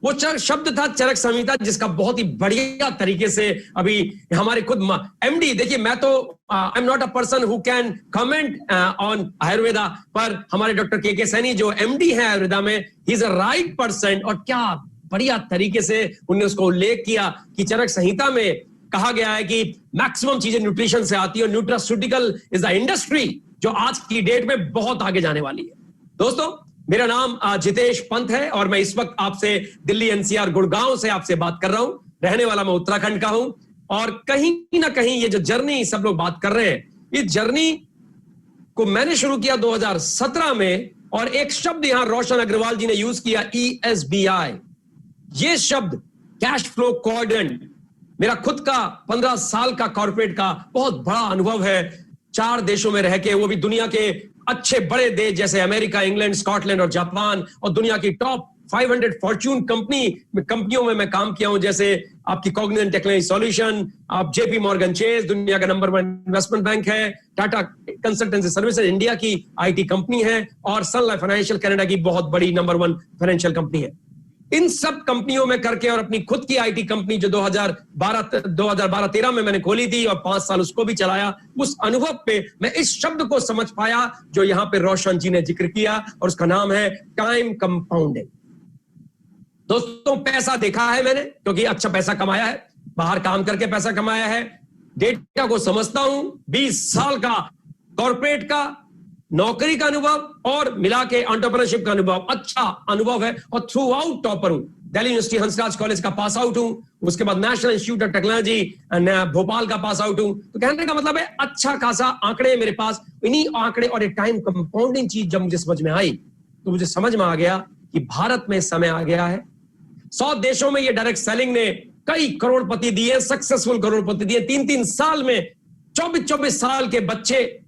वो शब्द था चरक संहिता, जिसका बहुत ही बढ़िया तरीके से अभी हमारे खुद MD, देखिए मैं तो I am not a person who can comment on Ayurveda, पर हमारे डॉक्टर के सैनी जो MD है आयुर्वेदा में, he is a right person. और क्या बढ़िया तरीके से उन्होंने उसको उल्लेख किया कि चरक संहिता में कहा गया है कि मैक्सिमम चीजें न्यूट्रिशन से आती है और न्यूट्रास्यूटिकल इज द इंडस्ट्री जो आज की डेट में बहुत आगे जाने वाली है। दोस्तों, मेरा नाम जितेश पंत है और मैं इस वक्त आपसे दिल्ली एनसीआर गुड़गांव से आपसे बात कर रहा हूं। रहने वाला मैं उत्तराखंड का हूं और कहीं ना कहीं ये जो जर्नी सब लोग बात कर रहे हैं, इस जर्नी को मैंने शुरू किया 2017 में और एक शब्द यहां रोशन अग्रवाल जी ने यूज किया, ESBI। ये शब्द कैश फ्लो क्वाड्रेंट मेरा खुद का 15 साल का कॉर्पोरेट का बहुत बड़ा अनुभव है। 4 देशों में रह के, वो भी दुनिया के अच्छे बड़े देश जैसे अमेरिका, इंग्लैंड, स्कॉटलैंड और जापान, और दुनिया की टॉप 500 फॉर्च्यून कंपनियों में मैं काम किया हूं, जैसे आपकी कॉग्निजेंट टेक्नोलॉजी सॉल्यूशन, आप JP मॉर्गन चेस, दुनिया का नंबर 1 इन्वेस्टमेंट बैंक है, टाटा कंसल्टेंसी सर्विसेज इंडिया की IT कंपनी है, और सन लाइफ फाइनेंशियल कनाडा की बहुत बड़ी नंबर 1 फाइनेंशियल कंपनी है। इन सब कंपनियों में करके और अपनी खुद की IT कंपनी जो 2012-13 में मैंने खोली थी और 5 साल उसको भी चलाया, उस अनुभव पे मैं इस शब्द को समझ पाया जो यहां पे रोशन जी ने जिक्र किया, और उसका नाम है टाइम कंपाउंडिंग। दोस्तों, पैसा देखा है मैंने, क्योंकि अच्छा पैसा कमाया है, बाहर काम करके पैसा कमाया है, डेटा को समझता हूं, 20 साल का कॉर्पोरेट का नौकरी का अनुभव और मिला के एंटरप्रेन्योरशिप का अनुभव, अच्छा अनुभव है, और थ्रू आउट टॉपर हूं। दिल्ली यूनिवर्सिटी हंसराज कॉलेज का पास आउट हूं, उसके बाद national institute of technology Bhopal का पास आउट हूं। तो कहने का मतलब है अच्छा खासा आंकड़े मेरे पास। इन्हीं आंकड़े और एक टाइम कंपाउंडिंग चीज जब मुझे समझ में आई, तो मुझे समझ में आ गया कि भारत में समय आ गया है। 100 देशों में ये डायरेक्ट सेलिंग ने कई करोड़पति दिए, सक्सेसफुल करोड़पति दिए। 3-3 साल में 24-24 साल के बच्चे,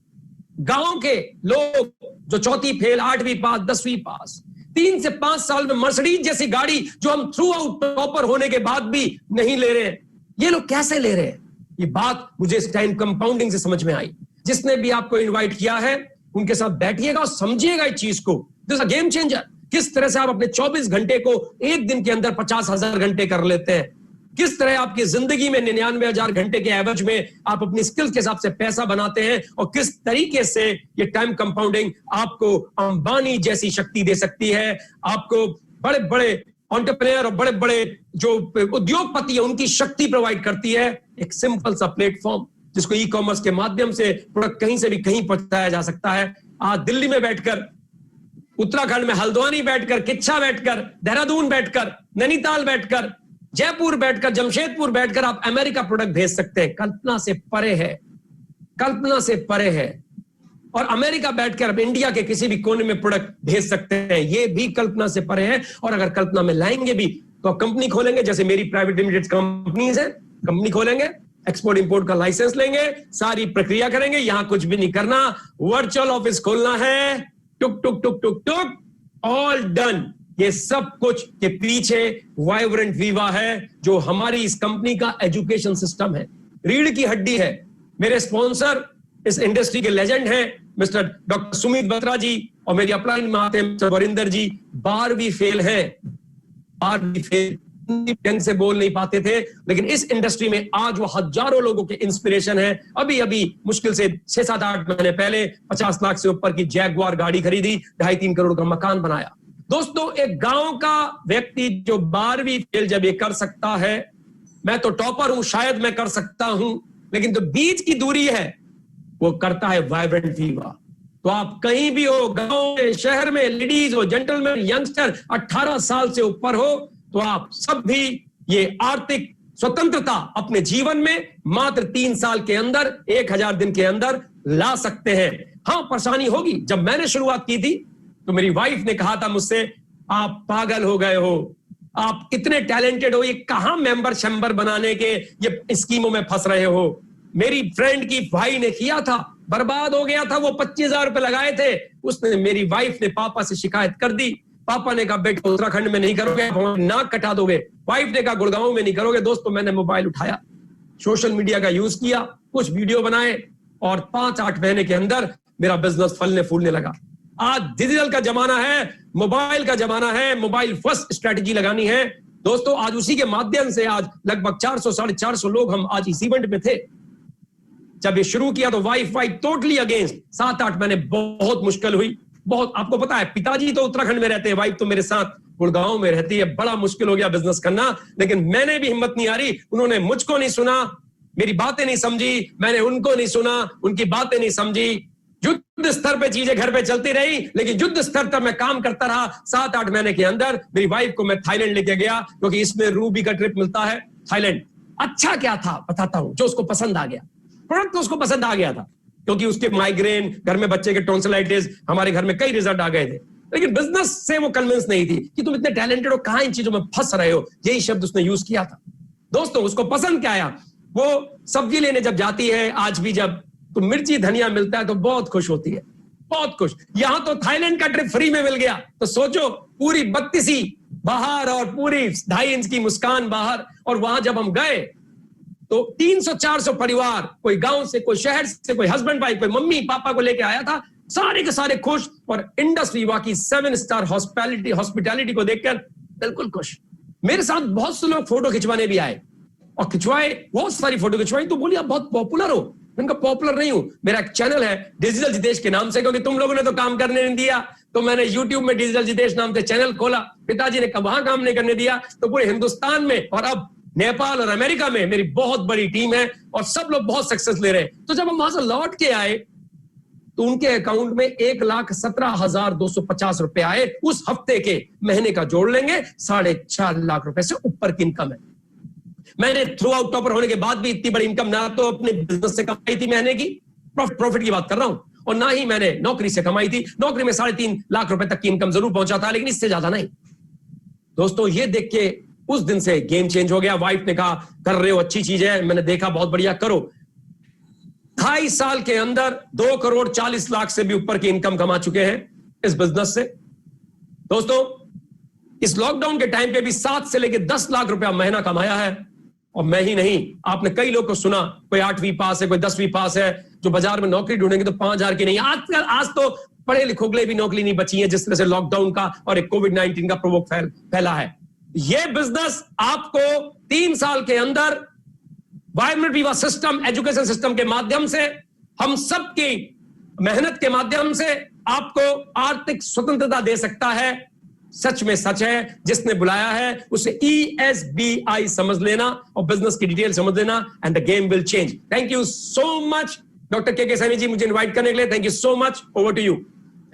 गांव के लोग जो 4वीं फेल, 8वीं पास, 10वीं पास, 3 से 5 साल में मर्सिडीज जैसी गाड़ी जो हम थ्रू आउट टॉपर होने के बाद भी नहीं ले रहे हैं, ये लोग कैसे ले रहे हैं? ये बात मुझे इस टाइम कंपाउंडिंग से समझ में आई। जिसने भी आपको इनवाइट किया है, उनके साथ बैठिएगा और समझिएगा इस चीज को। This a game changer. किस तरह से आप अपने 24 घंटे को एक दिन के अंदर 50,000 घंटे कर लेते हैं, किस तरह आपकी जिंदगी में 99,000 घंटे के एवरेज में आप अपनी स्किल्स के हिसाब से पैसा बनाते हैं, और किस तरीके से ये टाइम कंपाउंडिंग आपको अंबानी जैसी शक्ति दे सकती है, आपको बड़े बड़े एंटरप्रेन्योर और बड़े बड़े जो उद्योगपति है उनकी शक्ति प्रोवाइड करती है। एक सिंपल सा प्लेटफॉर्म जिसको ई-कॉमर्स के माध्यम से प्रोडक्ट कहीं से भी कहीं पहुंचाया जा सकता है। आज दिल्ली में बैठकर, उत्तराखंड में हल्द्वानी बैठकर, किच्छा बैठकर, देहरादून बैठकर, नैनीताल बैठकर, जयपुर बैठकर, जमशेदपुर बैठकर आप अमेरिका प्रोडक्ट भेज सकते हैं। कल्पना से परे है, कल्पना से परे है। और अमेरिका बैठकर आप इंडिया के किसी भी कोने में प्रोडक्ट भेज सकते हैं, ये भी कल्पना से परे है। और अगर कल्पना में लाएंगे भी तो कंपनी खोलेंगे, जैसे मेरी प्राइवेट लिमिटेड कंपनीज है, कंपनी खोलेंगे, एक्सपोर्ट इंपोर्ट का लाइसेंस लेंगे, सारी प्रक्रिया करेंगे, यहां कुछ भी नहीं करना, वर्चुअल ऑफिस खोलना है, टुक टुक टुक टुक टुक, ऑल डन। ये सब कुछ के पीछे वाइब्रेंट वीवा है, जो हमारी इस कंपनी का एजुकेशन सिस्टम है, रीढ़ की हड्डी है। मेरे स्पॉन्सर इस इंडस्ट्री के लेजेंड हैं, मिस्टर डॉक्टर सुमित बत्रा जी, और मेरी अपलाइन में आते हैं मिस्टर वरिंदर जी, 12वीं फेल है, 12वीं फेल, ढंग से बोल नहीं पाते थे, लेकिन इस इंडस्ट्री में आज वो हजारों लोगों के इंस्पिरेशन है। अभी अभी मुश्किल से 6-7-8 महीने पहले 50 लाख से ऊपर की जैगवार गाड़ी खरीदी, 2.5-3 करोड़ का मकान बनाया। दोस्तों, एक गांव का व्यक्ति जो 12वीं फेल जब ये कर सकता है, मैं तो टॉपर हूं, शायद मैं कर सकता हूं, लेकिन जो बीच की दूरी है वो करता है वाइब्रेंट वीवा। तो आप कहीं भी हो, गांव में, शहर में, लेडीज हो, जेंटलमैन, यंगस्टर, 18 साल से ऊपर हो, तो आप सब भी ये आर्थिक स्वतंत्रता अपने जीवन में मात्र 3 साल के अंदर, 1000 दिन के अंदर ला सकते हैं। हाँ, परेशानी होगी। जब मैंने शुरुआत की थी तो मेरी वाइफ ने कहा था मुझसे, आप पागल हो गए हो, आप इतने टैलेंटेड हो, ये कहां मेंबर शंबर बनाने के ये स्कीमों में फंस रहे हो। मेरी फ्रेंड की भाई ने किया था, बर्बाद हो गया था, वो 25,000 रुपए लगाए थे, उसने, मेरी वाइफ ने पापा से शिकायत कर दी। पापा ने कहा बेटा उत्तराखंड में नहीं करोगे, नाक कटा दोगे। वाइफ ने कहा गुड़गांव में नहीं करोगे। दोस्तों, मैंने मोबाइल उठाया, सोशल मीडिया का यूज किया, कुछ वीडियो बनाए, और 5-8 महीने के अंदर मेरा बिजनेस फलने फूलने लगा। आज डिजिटल का जमाना है, मोबाइल का जमाना है, मोबाइल फर्स्ट स्ट्रेटेजी लगानी है। दोस्तों, आज उसी के माध्यम से आज लगभग 400-450 लोग हम आज इस इवेंट में थे। जब ये शुरू किया तो वाईफाई टोटली अगेंस्ट, 7-8 महीने बहुत मुश्किल हुई, बहुत। आपको पता है, पिताजी तो उत्तराखंड में रहते हैं, वाइफ तो मेरे साथ गुड़गांव में रहती है, बड़ा मुश्किल हो गया बिजनेस करना। लेकिन मैंने भी हिम्मत नहीं हारी, उन्होंने मुझको नहीं सुना, मेरी बातें नहीं समझी, मैंने उनको नहीं सुना, उनकी बातें नहीं समझी। युद्ध स्तर पे चीजें घर पे चलती रही, लेकिन युद्ध स्तर तक मैं काम करता रहा। 7-8 महीने के अंदर मेरी वाइफ को मैं थाईलैंड लेके गया, क्योंकि इसमें रूबी का ट्रिप मिलता है थाईलैंड। अच्छा क्या था बताता हूं, जो उसको पसंद आ गया, प्रोडक्ट तो उसको पसंद आ गया था, क्योंकि उसके माइग्रेन, घर में बच्चे के टॉन्सिलाइटिस, हमारे घर में कई रिजल्ट आ गए थे, लेकिन बिजनेस से वो कन्विंस नहीं थी कि तुम इतने टैलेंटेड हो, कहां इन चीजों में फंस रहे हो। यही शब्द उसने यूज किया था। दोस्तों, उसको पसंद क्या आया, वो सब्जी लेने जब जाती है, आज भी जब तो मिर्ची धनिया मिलता है तो बहुत खुश होती है, बहुत खुश। यहां तो थाईलैंड का ट्रिप फ्री में मिल गया, तो सोचो पूरी 32 बाहर और पूरी 2.5 इंच की मुस्कान बाहर। और वहां जब हम गए तो 300-400 परिवार, कोई गांव से, कोई शहर से, कोई हस्बैंड वाइफ, कोई मम्मी पापा को लेके आया था, सारे के सारे खुश। और इंडस्ट्री वाकई 7 स्टार हॉस्पिटैलिटी को देखकर बिल्कुल खुश। मेरे साथ बहुत से लोग फोटो खिंचवाने भी आए और खिंचवाए, बहुत सारी फोटो खिंचवाई। तो बोलिए आप बहुत पॉपुलर हो। मैंने कहा पॉपुलर नहीं हूं, मेरा एक चैनल है डिजिटल जितेश के नाम से, क्योंकि तुम लोगों ने तो काम करने नहीं दिया, तो मैंने यूट्यूब में डिजिटल जितेश नाम से चैनल खोला। पिताजी ने वहां काम नहीं करने दिया, तो पूरे हिंदुस्तान में और अब नेपाल और अमेरिका में मेरी बहुत बड़ी टीम है और सब लोग बहुत सक्सेस ले रहे हैं। तो जब हम वहां से लौट के आए तो उनके अकाउंट में 1,17,250 रुपए आए। उस हफ्ते के, महीने का जोड़ लेंगे 4.5 लाख रुपए से ऊपर की इनकम है। मैंने थ्रू आउट टॉपर होने के बाद भी इतनी बड़ी इनकम ना तो अपने बिजनेस से कमाई थी महीने की, प्रॉफिट की बात कर रहा हूं, और ना ही मैंने नौकरी से कमाई थी। नौकरी में 3.5 लाख रुपए तक की इनकम जरूर पहुंचा था, लेकिन इससे ज्यादा नहीं। दोस्तों, ये देख के उस दिन से गेम चेंज हो गया। वाइफ ने कहा कर रहे हो अच्छी चीज है, मैंने देखा बहुत बढ़िया, करो। 2.5 साल के अंदर 2,40,00,000 से भी ऊपर की इनकम कमा चुके हैं इस बिजनेस से। दोस्तों, इस लॉकडाउन के टाइम पे भी 7 से लेकर 10 लाख रुपया महीना कमाया है। और मैं ही नहीं, आपने कई लोग को सुना, कोई 8वीं पास है, कोई 10वीं पास है, जो बाजार में नौकरी ढूंढेंगे तो 5,000 की नहीं। आज तो पढ़े लिखों के लिए भी नौकरी नहीं बची है, जिस तरह से लॉकडाउन का और एक कोविड-19 का प्रकोप फैला है। यह बिजनेस आपको 3 साल के अंदर वाइब्रेंट विवा सिस्टम, एजुकेशन सिस्टम के माध्यम से, हम सबकी मेहनत के माध्यम से आपको आर्थिक स्वतंत्रता दे सकता है। सच में सच है, जिसने बुलाया है उसे ESBI समझ लेना और बिजनेस की डिटेल समझ लेना, and the game will change. Thank you so much doctor K Saini ji, मुझे इनवाइट करने के लिए। Thank you so much, over to you.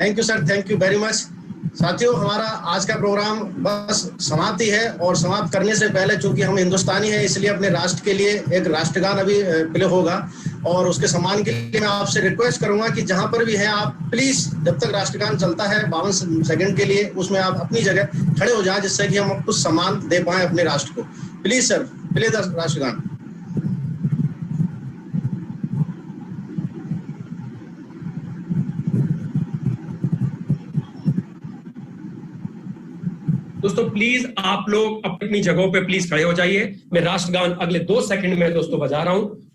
Thank you sir, thank you very much. साथियों, हमारा आज का प्रोग्राम बस समाप्ति है, और समाप्त करने से पहले चूंकि हम हिंदुस्तानी हैं, इसलिए अपने राष्ट्र के लिए एक राष्ट्रगान अभी प्ले होगा, और उसके सम्मान के लिए मैं आपसे रिक्वेस्ट करूंगा कि जहां पर भी हैं आप प्लीज, जब तक राष्ट्रगान चलता है 52 सेकंड के लिए, उसमें आप अपनी जगह खड़े हो जाएं, जिससे कि हम कुछ सम्मान दे पाए अपने राष्ट्र को। प्लीज सर, प्ले द राष्ट्रगान। दोस्तों प्लीज आप लोग अपनी जगहों पे प्लीज खड़े हो जाइए। मैं राष्ट्रगान अगले 2 सेकंड में दोस्तों बजा रहा हूं।